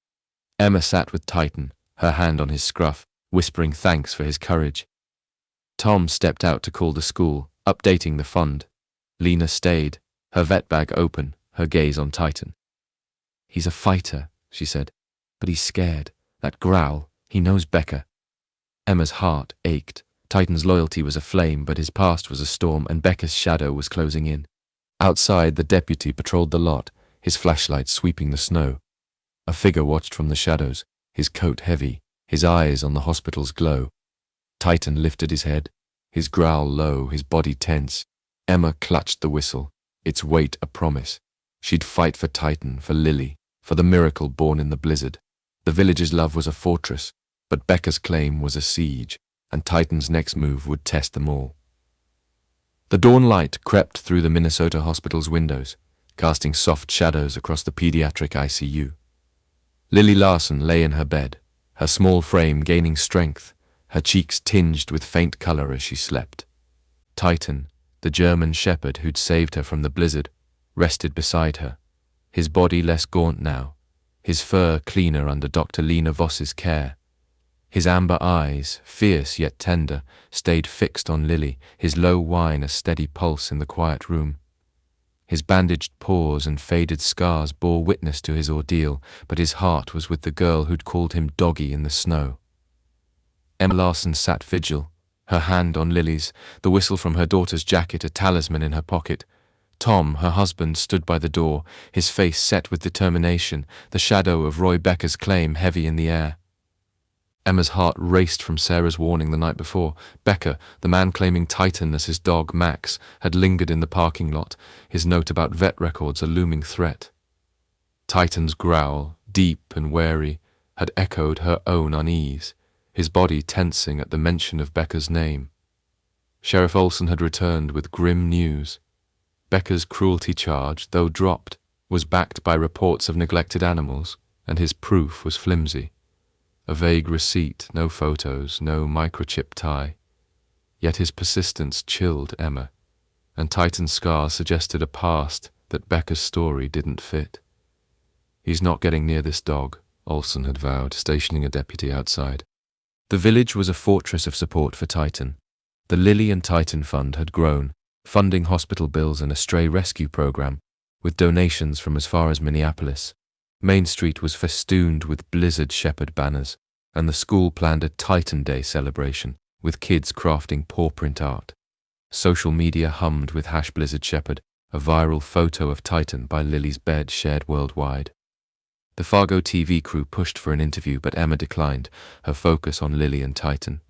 Emma sat with Titan, her hand on his scruff, whispering thanks for his courage. Tom stepped out to call the school, updating the fund. Lena stayed, her vet bag open, her gaze on Titan. "He's a fighter," she said, "but he's scared. That growl, he knows Becca." Emma's heart ached. Titan's loyalty was aflame, but his past was a storm, and Becca's shadow was closing in. Outside, the deputy patrolled the lot, his flashlight sweeping the snow. A figure watched from the shadows, his coat heavy, his eyes on the hospital's glow. Titan lifted his head, his growl low, his body tense. Emma clutched the whistle, its weight a promise. She'd fight for Titan, for Lily, for the miracle born in the blizzard. The village's love was a fortress, but Becca's claim was a siege, and Titan's next move would test them all. The dawn light crept through the Minnesota hospital's windows, casting soft shadows across the pediatric ICU. Lily Larson lay in her bed, her small frame gaining strength, her cheeks tinged with faint color as she slept. Titan, the German shepherd who'd saved her from the blizzard, rested beside her, his body less gaunt now, his fur cleaner under Dr. Lena Voss's care. His amber eyes, fierce yet tender, stayed fixed on Lily, his low whine a steady pulse in the quiet room. His bandaged paws and faded scars bore witness to his ordeal, but his heart was with the girl who'd called him doggy in the snow. Emma Larson sat vigil, her hand on Lily's, the whistle from her daughter's jacket a talisman in her pocket. Tom, her husband, stood by the door, his face set with determination, the shadow of Roy Becker's claim heavy in the air. Emma's heart raced from Sarah's warning the night before. Becker, the man claiming Titan as his dog Max, had lingered in the parking lot, his note about vet records a looming threat. Titan's growl, deep and wary, had echoed her own unease, his body tensing at the mention of Becker's name. Sheriff Olson had returned with grim news. Becker's cruelty charge, though dropped, was backed by reports of neglected animals, and his proof was flimsy. A vague receipt, no photos, no microchip tie. Yet his persistence chilled Emma, and Titan's scars suggested a past that Becker's story didn't fit. "He's not getting near this dog," Olson had vowed, stationing a deputy outside. The village was a fortress of support for Titan. The Lily and Titan Fund had grown, funding hospital bills and a stray rescue program, with donations from as far as Minneapolis. Main Street was festooned with Blizzard Shepherd banners, and the school planned a Titan Day celebration, with kids crafting pawprint art. Social media hummed with #Blizzard Shepherd, a viral photo of Titan by Lily's bed shared worldwide. The Fargo TV crew pushed for an interview, but Emma declined, her focus on Lily and Titan.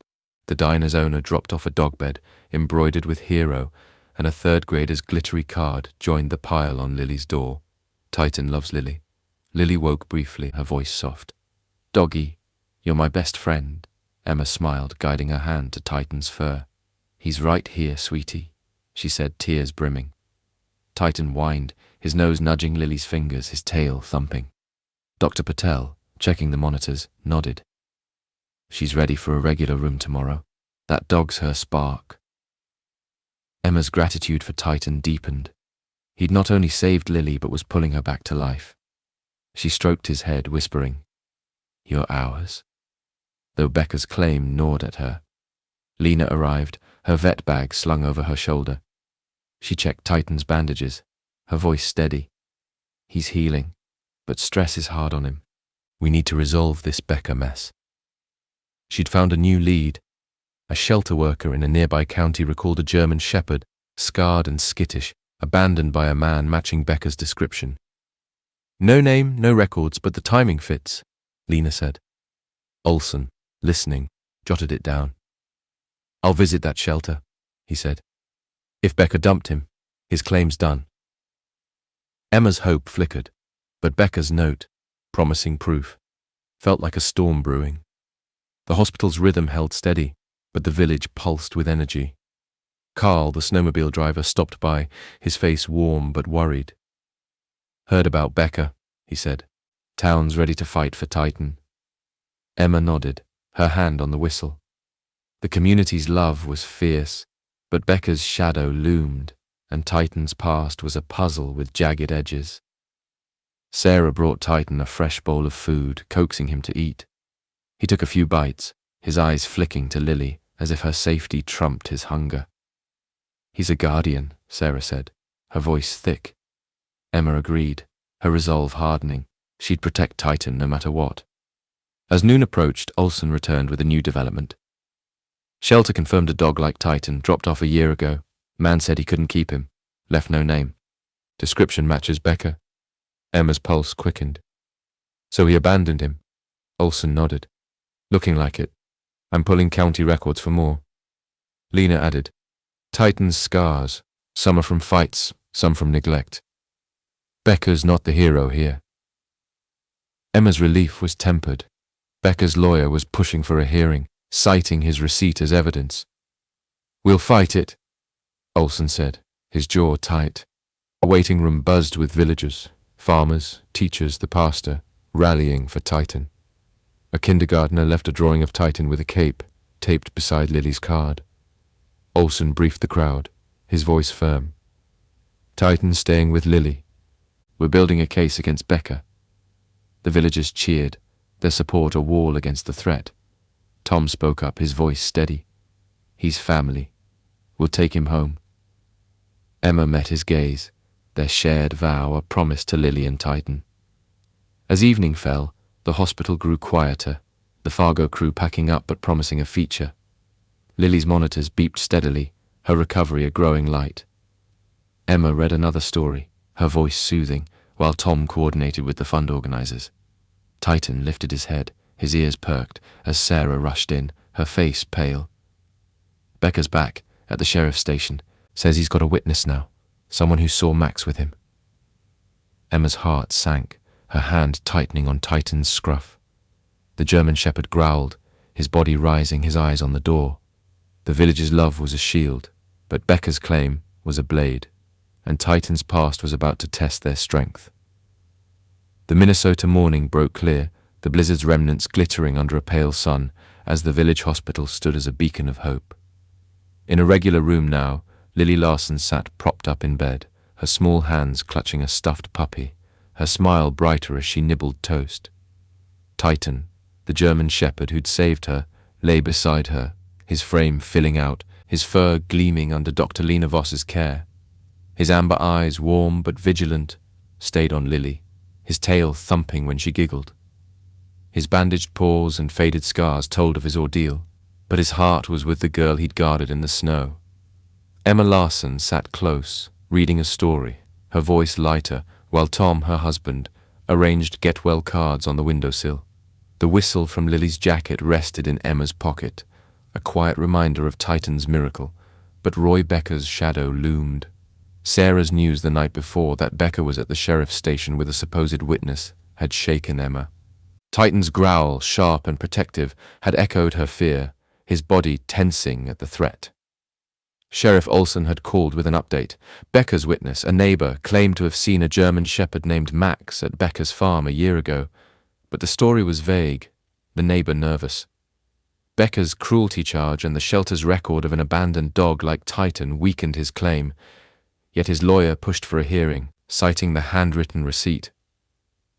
The diner's owner dropped off a dog bed, embroidered with Hero, and a third grader's glittery card joined the pile on Lily's door. "Titan loves Lily." Lily woke briefly, her voice soft. "Doggy, you're my best friend," Emma smiled, guiding her hand to Titan's fur. "He's right here, sweetie," she said, tears brimming. Titan whined, his nose nudging Lily's fingers, his tail thumping. Dr. Patel, checking the monitors, nodded. "She's ready for a regular room tomorrow. That dog's her spark." Emma's gratitude for Titan deepened. He'd not only saved Lily, but was pulling her back to life. She stroked his head, whispering, "You're ours," though Becker's claim gnawed at her. Lena arrived, her vet bag slung over her shoulder. She checked Titan's bandages, her voice steady. "He's healing, but stress is hard on him. We need to resolve this Becker mess." She'd found a new lead. A shelter worker in a nearby county recalled a German shepherd, scarred and skittish, abandoned by a man matching Becker's description. "No name, no records, but the timing fits," Lena said. Olson, listening, jotted it down. "I'll visit that shelter," he said. "If Becker dumped him, his claim's done." Emma's hope flickered, but Becker's note, promising proof, felt like a storm brewing. The hospital's rhythm held steady, but the village pulsed with energy. Carl, the snowmobile driver, stopped by, his face warm but worried. "Heard about Becker," he said. "Town's ready to fight for Titan." Emma nodded, her hand on the whistle. The community's love was fierce, but Becker's shadow loomed, and Titan's past was a puzzle with jagged edges. Sarah brought Titan a fresh bowl of food, coaxing him to eat. He took a few bites, his eyes flicking to Lily, as if her safety trumped his hunger. "He's a guardian," Sarah said, her voice thick. Emma agreed, her resolve hardening. She'd protect Titan no matter what. As noon approached, Olsen returned with a new development. Shelter confirmed a dog like Titan, dropped off a year ago. Man said he couldn't keep him. Left no name. Description matches Becker. Emma's pulse quickened. "So he abandoned him?" Olsen nodded. "Looking like it. I'm pulling county records for more." Lena added, "Titan's scars. Some are from fights, some from neglect. Becker's not the hero here." Emma's relief was tempered. Becker's lawyer was pushing for a hearing, citing his receipt as evidence. "We'll fight it," Olsen said, his jaw tight. A waiting room buzzed with villagers, farmers, teachers, the pastor, rallying for Titan. A kindergartner left a drawing of Titan with a cape, taped beside Lily's card. Olsen briefed the crowd, his voice firm. "Titan's staying with Lily. We're building a case against Becker." The villagers cheered, their support a wall against the threat. Tom spoke up, his voice steady. "He's family. We'll take him home." Emma met his gaze, their shared vow a promise to Lily and Titan. As evening fell, the hospital grew quieter, the Fargo crew packing up but promising a feature. Lily's monitors beeped steadily, her recovery a growing light. Emma read another story, her voice soothing, while Tom coordinated with the fund organizers. Titan lifted his head, his ears perked, as Sarah rushed in, her face pale. "Becker's back, at the sheriff's station. Says he's got a witness now, someone who saw Max with him." Emma's heart sank, her hand tightening on Titan's scruff. The German shepherd growled, his body rising, his eyes on the door. The village's love was a shield, but Becker's claim was a blade, and Titan's past was about to test their strength. The Minnesota morning broke clear, the blizzard's remnants glittering under a pale sun, as the village hospital stood as a beacon of hope. In a regular room now, Lily Larson sat propped up in bed, her small hands clutching a stuffed puppy, her smile brighter as she nibbled toast. Titan, the German shepherd who'd saved her, lay beside her, his frame filling out, his fur gleaming under Dr. Lena Voss's care. His amber eyes, warm but vigilant, stayed on Lily, his tail thumping when she giggled. His bandaged paws and faded scars told of his ordeal, but his heart was with the girl he'd guarded in the snow. Emma Larson sat close, reading a story, her voice lighter, while Tom, her husband, arranged get-well cards on the windowsill. The whistle from Lily's jacket rested in Emma's pocket, a quiet reminder of Titan's miracle, but Roy Becker's shadow loomed. Sarah's news the night before that Becker was at the sheriff's station with a supposed witness had shaken Emma. Titan's growl, sharp and protective, had echoed her fear, his body tensing at the threat. Sheriff Olsen had called with an update. Becker's witness, a neighbor, claimed to have seen a German shepherd named Max at Becker's farm a year ago, but the story was vague, the neighbor nervous. Becker's cruelty charge and the shelter's record of an abandoned dog like Titan weakened his claim, yet his lawyer pushed for a hearing, citing the handwritten receipt.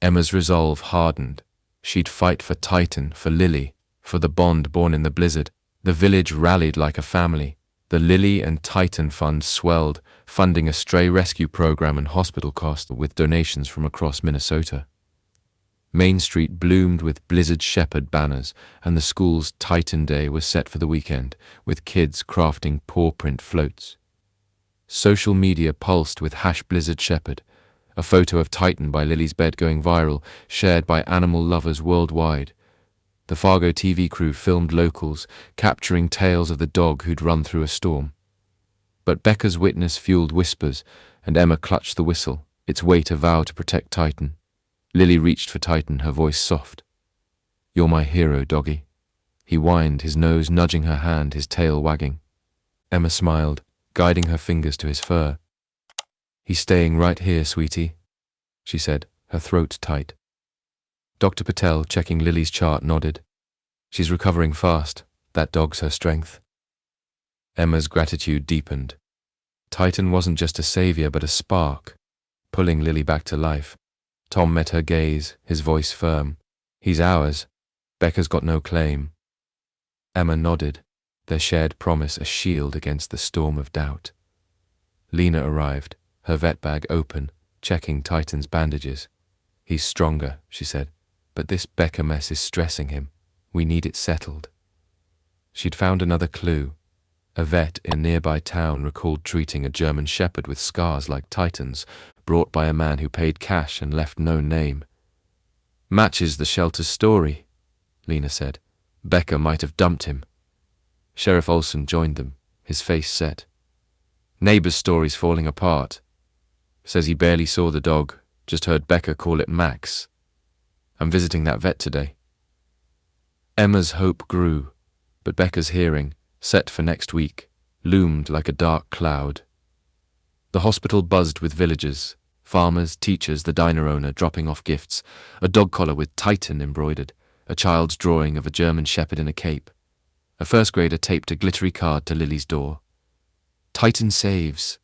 Emma's resolve hardened. She'd fight for Titan, for Lily, for the bond born in the blizzard. The village rallied like a family. The Lily and Titan Fund swelled, funding a stray rescue program and hospital costs with donations from across Minnesota. Main Street bloomed with Blizzard Shepherd banners, and the school's Titan Day was set for the weekend, with kids crafting pawprint floats. Social media pulsed with #BlizzardShepherd, a photo of Titan by Lily's bed going viral, shared by animal lovers worldwide. The Fargo TV crew filmed locals, capturing tales of the dog who'd run through a storm. But Becker's witness fueled whispers, and Emma clutched the whistle, its weight a vow to protect Titan. Lily reached for Titan, her voice soft. "You're my hero, doggy." He whined, his nose nudging her hand, his tail wagging. Emma smiled, guiding her fingers to his fur. "He's staying right here, sweetie," she said, her throat tight. Dr. Patel, checking Lily's chart, nodded. "She's recovering fast. That dog's her strength." Emma's gratitude deepened. Titan wasn't just a savior, but a spark, pulling Lily back to life. Tom met her gaze, his voice firm. He's ours. Becca's got no claim. Emma nodded, their shared promise a shield against the storm of doubt. Lena arrived, her vet bag open, checking Titan's bandages. He's stronger, she said, but this Becca mess is stressing him. We need it settled. She'd found another clue. A vet in a nearby town recalled treating a German shepherd with scars like Titan's, brought by a man who paid cash and left no name. Matches the shelter's story, Lena said. Becca might have dumped him. Sheriff Olson joined them, his face set. Neighbor's story's falling apart. Says he barely saw the dog, just heard Becca call it Max. I'm visiting that vet today. Emma's hope grew, but Becca's hearing, set for next week, loomed like a dark cloud. The hospital buzzed with villagers, farmers, teachers, the diner owner dropping off gifts, a dog collar with Titan embroidered, a child's drawing of a German shepherd in a cape. A first grader taped a glittery card to Lily's door. Titan saves.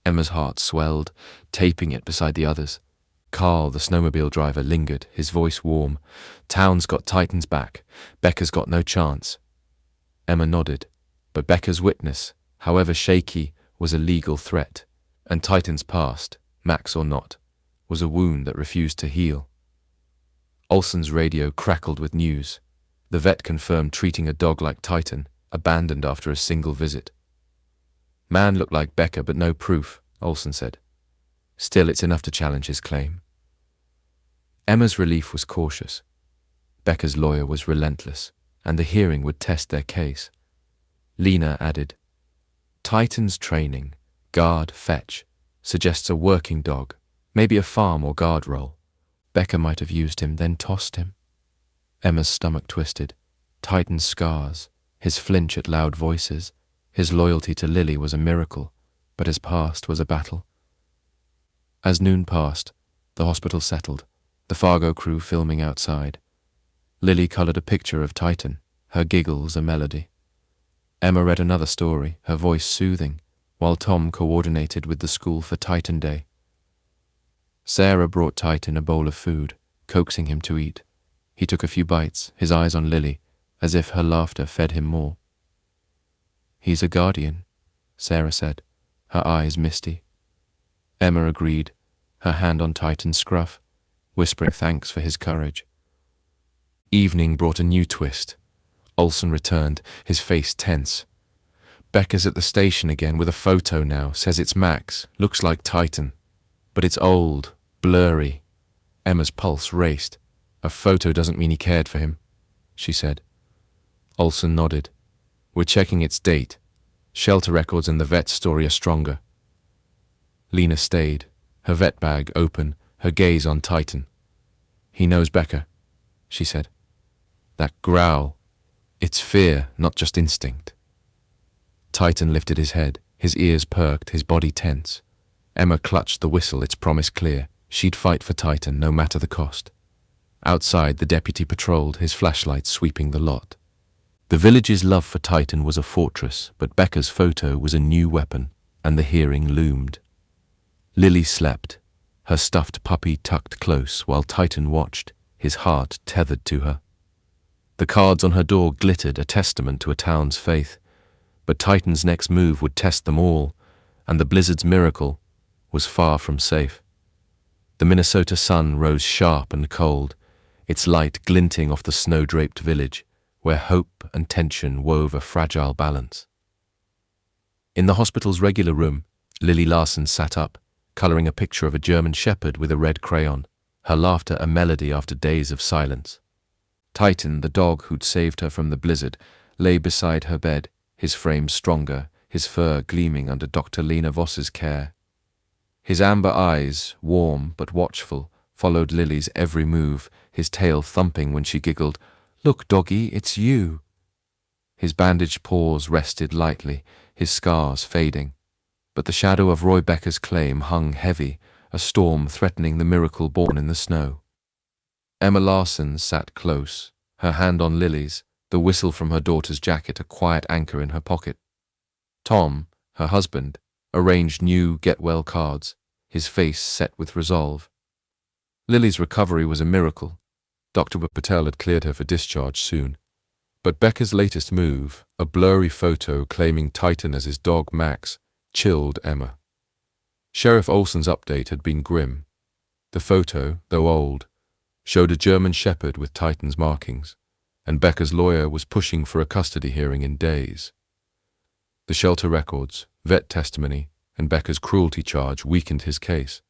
Emma's heart swelled, taping it beside the others. Carl, the snowmobile driver, lingered, his voice warm. Town's got Titan's back. Becca's got no chance. Emma nodded, but Becca's witness, however shaky, was a legal threat, and Titan's past, Max or not, was a wound that refused to heal. Olson's radio crackled with news. The vet confirmed treating a dog like Titan, abandoned after a single visit. Man looked like Becca, but no proof, Olson said. Still, it's enough to challenge his claim. Emma's relief was cautious. Becca's lawyer was relentless, and the hearing would test their case. Lena added, Titan's training, guard, fetch, suggests a working dog, maybe a farm or guard role. Becca might have used him, then tossed him. Emma's stomach twisted. Titan's scars, his flinch at loud voices, his loyalty to Lily was a miracle, but his past was a battle. As noon passed, the hospital settled, the Fargo crew filming outside. Lily coloured a picture of Titan, her giggles a melody. Emma read another story, her voice soothing, while Tom coordinated with the school for Titan Day. Sarah brought Titan a bowl of food, coaxing him to eat. He took a few bites, his eyes on Lily, as if her laughter fed him more. He's a guardian, Sarah said, her eyes misty. Emma agreed, her hand on Titan's scruff, whispering thanks for his courage. Evening brought a new twist. Olson returned, his face tense. Becca's at the station again with a photo now, says it's Max, looks like Titan. But it's old, blurry. Emma's pulse raced. A photo doesn't mean he cared for him, she said. Olson nodded. We're checking its date. Shelter records and the vet's story are stronger. Lena stayed, her vet bag open, her gaze on Titan. He knows Becca, she said. That growl, it's fear, not just instinct. Titan lifted his head, his ears perked, his body tense. Emma clutched the whistle, its promise clear. She'd fight for Titan, no matter the cost. Outside, the deputy patrolled, his flashlight sweeping the lot. The village's love for Titan was a fortress, but Becca's photo was a new weapon, and the hearing loomed. Lily slept, her stuffed puppy tucked close, while Titan watched, his heart tethered to her. The cards on her door glittered, a testament to a town's faith, but Titan's next move would test them all, and the blizzard's miracle was far from safe. The Minnesota sun rose sharp and cold, its light glinting off the snow-draped village, where hope and tension wove a fragile balance. In the hospital's regular room, Lily Larson sat up, colouring a picture of a German shepherd with a red crayon, her laughter a melody after days of silence. Titan, the dog who'd saved her from the blizzard, lay beside her bed, his frame stronger, his fur gleaming under Dr. Lena Voss's care. His amber eyes, warm but watchful, followed Lily's every move, his tail thumping when she giggled, "Look, doggy, it's you." His bandaged paws rested lightly, his scars fading. But the shadow of Roy Becker's claim hung heavy, a storm threatening the miracle born in the snow. Emma Larson sat close, her hand on Lily's, the whistle from her daughter's jacket a quiet anchor in her pocket. Tom, her husband, arranged new get-well cards, his face set with resolve. Lily's recovery was a miracle. Dr. Patel had cleared her for discharge soon. But Becker's latest move, a blurry photo claiming Titan as his dog Max, chilled Emma. Sheriff Olson's update had been grim. The photo, though old, showed a German Shepherd with Titan's markings, and Becker's lawyer was pushing for a custody hearing in days. The shelter records, vet testimony, and Becker's cruelty charge weakened his case,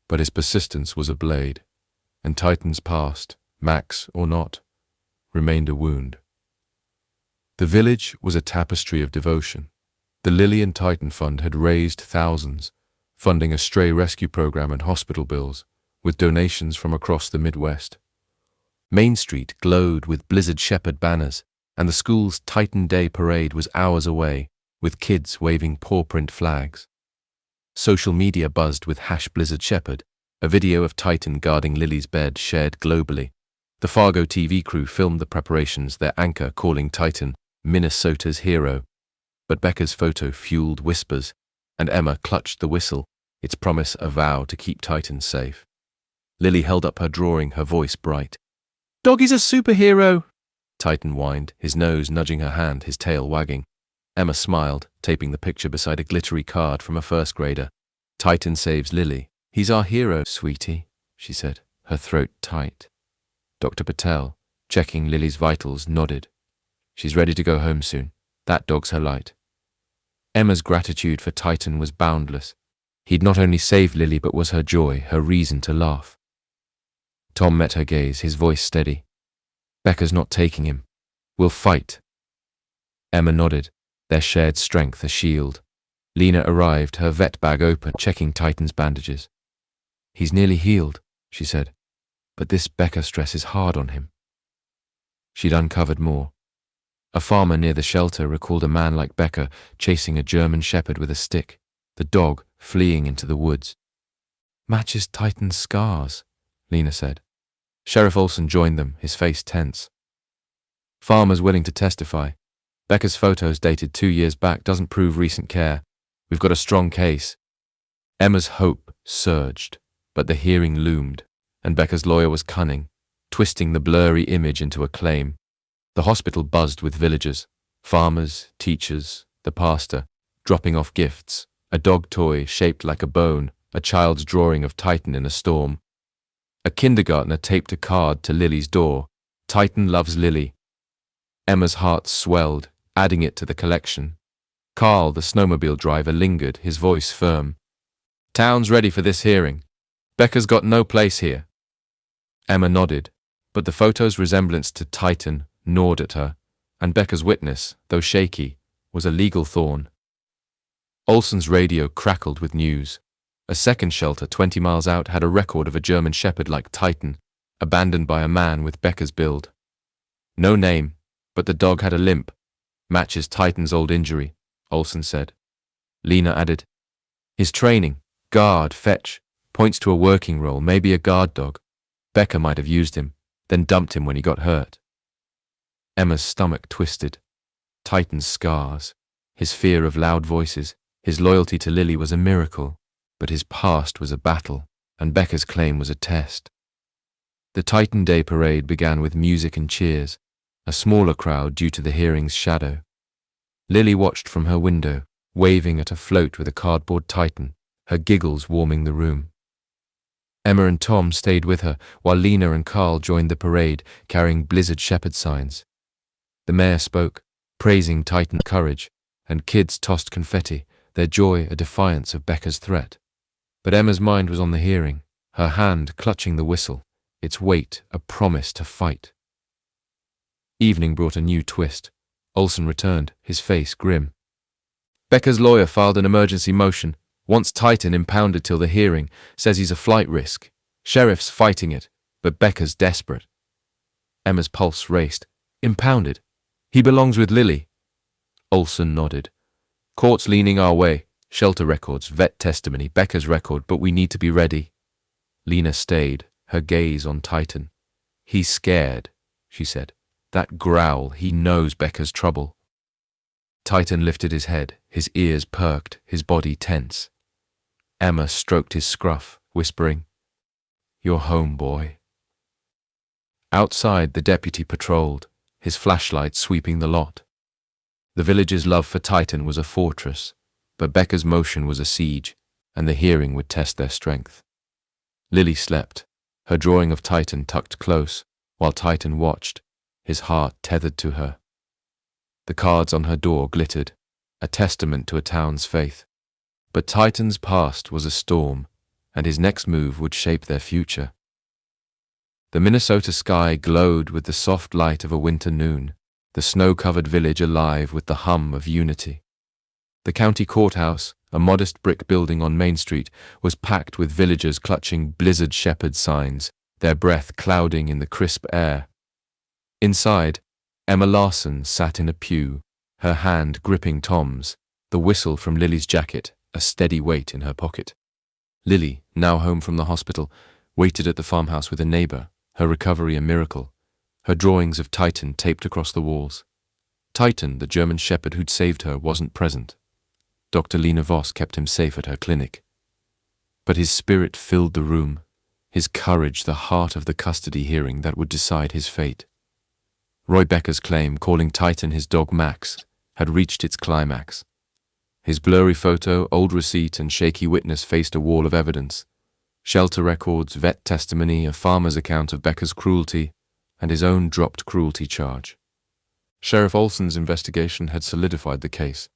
but his persistence was a blade, and Titan's past, Max or not, remained a wound. The village was a tapestry of devotion. The Lily and Titan Fund had raised thousands, funding a stray rescue program and hospital bills, with donations from across the Midwest. Main Street glowed with Blizzard Shepherd banners, and the school's Titan Day parade was hours away, with kids waving Pawprint flags. Social media buzzed with #Blizzard Shepherd, a video of Titan guarding Lily's bed shared globally. The Fargo TV crew filmed the preparations, their anchor calling Titan Minnesota's hero. But Becker's photo fueled whispers, and Emma clutched the whistle, its promise a vow to keep Titan safe. Lily held up her drawing, her voice bright. "Doggie's a superhero," Titan whined, his nose nudging her hand, his tail wagging. Emma smiled, taping the picture beside a glittery card from a first grader. "Titan saves Lily. He's our hero, sweetie," she said, her throat tight. Dr. Patel, checking Lily's vitals, nodded. "She's ready to go home soon. That dog's her light." Emma's gratitude for Titan was boundless. He'd not only saved Lily but was her joy, her reason to laugh. Tom met her gaze, his voice steady. "Becker's not taking him. We'll fight." Emma nodded, their shared strength a shield. Lena arrived, her vet bag open, checking Titan's bandages. "He's nearly healed," she said, "but this Becker stress is hard on him." She'd uncovered more. A farmer near the shelter recalled a man like Becker chasing a German Shepherd with a stick, the dog fleeing into the woods. "Matches Titan's scars," Lena said. Sheriff Olson joined them, his face tense. "Farmer's willing to testify. Becker's photos dated 2 years back doesn't prove recent care. We've got a strong case." Emma's hope surged, but the hearing loomed, and Becker's lawyer was cunning, twisting the blurry image into a claim. The hospital buzzed with villagers, farmers, teachers, the pastor, dropping off gifts, a dog toy shaped like a bone, a child's drawing of Titan in a storm. A kindergartner taped a card to Lily's door, "Titan loves Lily." Emma's heart swelled, adding it to the collection. Carl, the snowmobile driver, lingered, his voice firm. "Town's ready for this hearing. Becker's got no place here." Emma nodded, but the photo's resemblance to Titan gnawed at her, and Becker's witness, though shaky, was a legal thorn. Olson's radio crackled with news. A second shelter 20 miles out had a record of a German Shepherd like Titan, abandoned by a man with Becker's build. No name, but the dog had a limp. "Matches Titan's old injury," Olson said. Lena added, "His training, guard, fetch, points to a working role, maybe a guard dog. Becker might have used him, then dumped him when he got hurt." Emma's stomach twisted. Titan's scars, his fear of loud voices, his loyalty to Lily was a miracle, but his past was a battle, and Becker's claim was a test. The Titan Day parade began with music and cheers, a smaller crowd due to the hearing's shadow. Lily watched from her window, waving at a float with a cardboard Titan, her giggles warming the room. Emma and Tom stayed with her, while Lena and Carl joined the parade, carrying Blizzard Shepherd signs. The mayor spoke, praising Titan's courage, and kids tossed confetti, their joy a defiance of Becker's threat. But Emma's mind was on the hearing, her hand clutching the whistle, its weight a promise to fight. Evening brought a new twist. Olson returned, his face grim. "Becker's lawyer filed an emergency motion, wants Titan impounded till the hearing, says he's a flight risk. Sheriff's fighting it, but Becker's desperate." Emma's pulse raced. "Impounded? He belongs with Lily." Olson nodded. "Court's leaning our way. Shelter records, vet testimony, Becker's record, but we need to be ready." Lena stayed, her gaze on Titan. "He's scared," she said. "That growl, he knows Becker's trouble." Titan lifted his head, his ears perked, his body tense. Emma stroked his scruff, whispering, You're home, boy. Outside, the deputy patrolled, his flashlight sweeping the lot. The village's love for Titan was a fortress, but Becca's motion was a siege, and the hearing would test their strength. Lily slept, her drawing of Titan tucked close, while Titan watched, his heart tethered to her. The cards on her door glittered, a testament to a town's faith. But Titan's past was a storm, and his next move would shape their future. The Minnesota sky glowed with the soft light of a winter noon, the snow-covered village alive with the hum of unity. The county courthouse, a modest brick building on Main Street, was packed with villagers clutching Blizzard Shepherd signs, their breath clouding in the crisp air. Inside, Emma Larson sat in a pew, her hand gripping Tom's, the whistle from Lily's jacket a steady weight in her pocket. Lily, now home from the hospital, waited at the farmhouse with a neighbor, her recovery a miracle, her drawings of Titan taped across the walls. Titan, the German shepherd who'd saved her, wasn't present. Dr. Lena Voss kept him safe at her clinic. But his spirit filled the room, his courage the heart of the custody hearing that would decide his fate. Roy Becker's claim, calling Titan his dog Max, had reached its climax. His blurry photo, old receipt, and shaky witness faced a wall of evidence. Shelter records, vet testimony, a farmer's account of Becker's cruelty, and his own dropped cruelty charge. Sheriff Olson's investigation had solidified the case.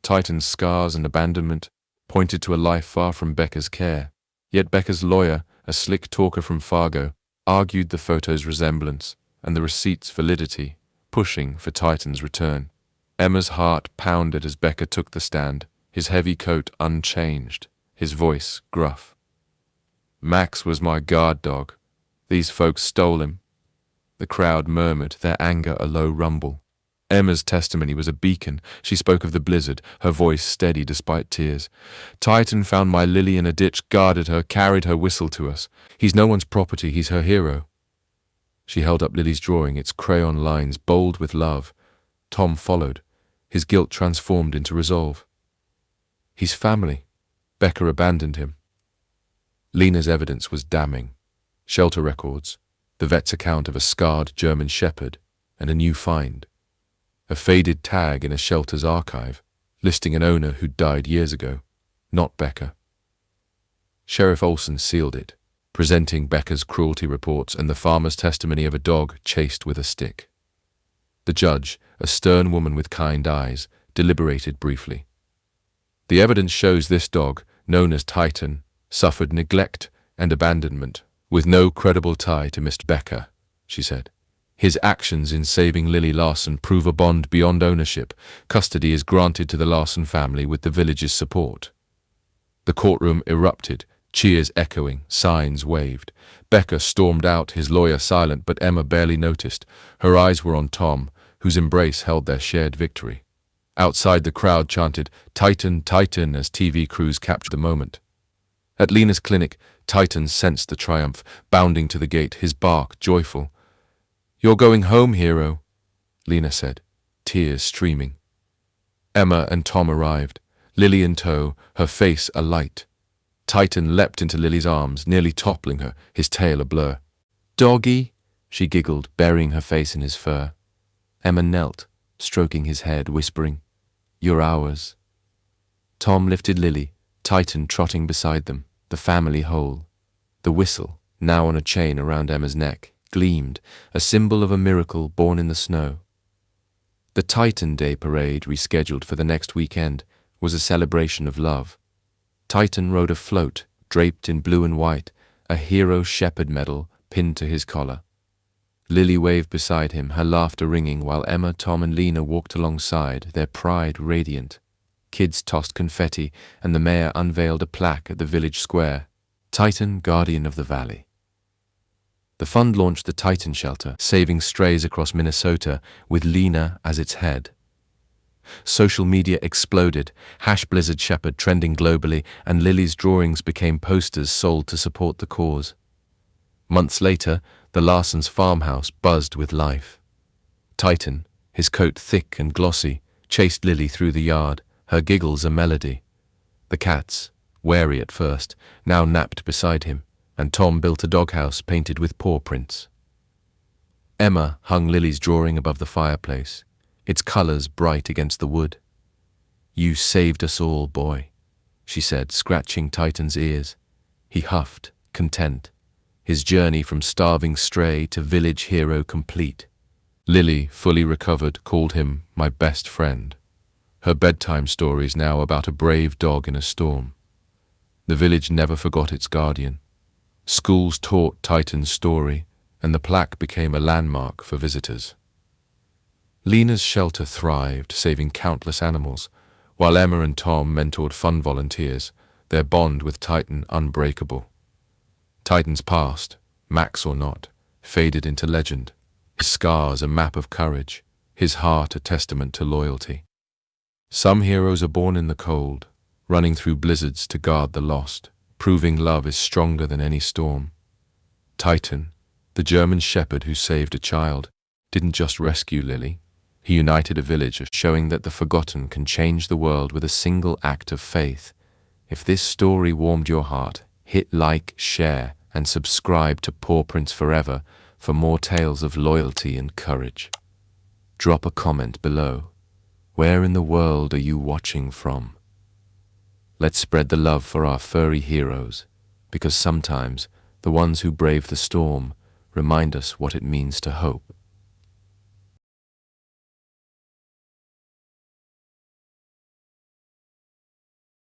Titan's scars and abandonment pointed to a life far from Becker's care. Yet Becker's lawyer, a slick talker from Fargo, argued the photo's resemblance and the receipt's validity, pushing for Titan's return. Emma's heart pounded as Becker took the stand, his heavy coat unchanged, his voice gruff. Max was my guard dog. These folks stole him. The crowd murmured, their anger a low rumble. Emma's testimony was a beacon. She spoke of the blizzard, her voice steady despite tears. Titan found my Lily in a ditch, guarded her, carried her whistle to us. He's no one's property, he's her hero. She held up Lily's drawing, its crayon lines bold with love. Tom followed, his guilt transformed into resolve. He's family. Becker abandoned him. Lena's evidence was damning. Shelter records, the vet's account of a scarred German shepherd, and a new find. A faded tag in a shelter's archive, listing an owner who'd died years ago, not Becker. Sheriff Olson sealed it, presenting Becker's cruelty reports and the farmer's testimony of a dog chased with a stick. The judge, a stern woman with kind eyes, deliberated briefly. The evidence shows this dog, known as Titan, suffered neglect and abandonment, with no credible tie to Mr. Becker, she said. His actions in saving Lily Larson prove a bond beyond ownership. Custody is granted to the Larson family with the village's support. The courtroom erupted, cheers echoing, signs waved. Becker stormed out, his lawyer silent, but Emma barely noticed. Her eyes were on Tom, whose embrace held their shared victory. Outside, the crowd chanted, "Titan, Titan," as TV crews captured the moment. At Lena's clinic, Titan sensed the triumph, bounding to the gate, his bark joyful. "You're going home, hero," Lena said, tears streaming. Emma and Tom arrived, Lily in tow, her face alight. Titan leapt into Lily's arms, nearly toppling her, his tail a blur. "Doggy," she giggled, burying her face in his fur. Emma knelt, stroking his head, whispering, "You're ours." Tom lifted Lily, Titan trotting beside them, the family whole. The whistle, now on a chain around Emma's neck, gleamed, a symbol of a miracle born in the snow. The Titan Day parade, rescheduled for the next weekend, was a celebration of love. Titan rode a float, draped in blue and white, a hero shepherd medal pinned to his collar. Lily waved beside him, her laughter ringing, while Emma, Tom, and Lena walked alongside, their pride radiant. Kids tossed confetti, and the mayor unveiled a plaque at the village square, "Titan, Guardian of the Valley." The fund launched the Titan Shelter, saving strays across Minnesota, with Lena as its head. Social media exploded, #Blizzard Shepherd trending globally, and Lily's drawings became posters sold to support the cause. Months later, the Larsons' farmhouse buzzed with life. Titan, his coat thick and glossy, chased Lily through the yard, her giggles a melody. The cats, wary at first, now napped beside him, and Tom built a doghouse painted with paw prints. Emma hung Lily's drawing above the fireplace, its colors bright against the wood. "You saved us all, boy," she said, scratching Titan's ears. He huffed, content, his journey from starving stray to village hero complete. Lily, fully recovered, called him my best friend. Her bedtime stories now about a brave dog in a storm. The village never forgot its guardian. Schools taught Titan's story, and the plaque became a landmark for visitors. Lena's shelter thrived, saving countless animals, while Emma and Tom mentored fun volunteers, their bond with Titan unbreakable. Titan's past, Max or not, faded into legend, his scars a map of courage, his heart a testament to loyalty. Some heroes are born in the cold, running through blizzards to guard the lost, proving love is stronger than any storm. Titan, the German shepherd who saved a child, didn't just rescue Lily. He united a village, showing that the forgotten can change the world with a single act of faith. If this story warmed your heart, hit like, share, and subscribe to Pawprints Forever for more tales of loyalty and courage. Drop a comment below. Where in the world are you watching from? Let's spread the love for our furry heroes, because sometimes the ones who brave the storm remind us what it means to hope.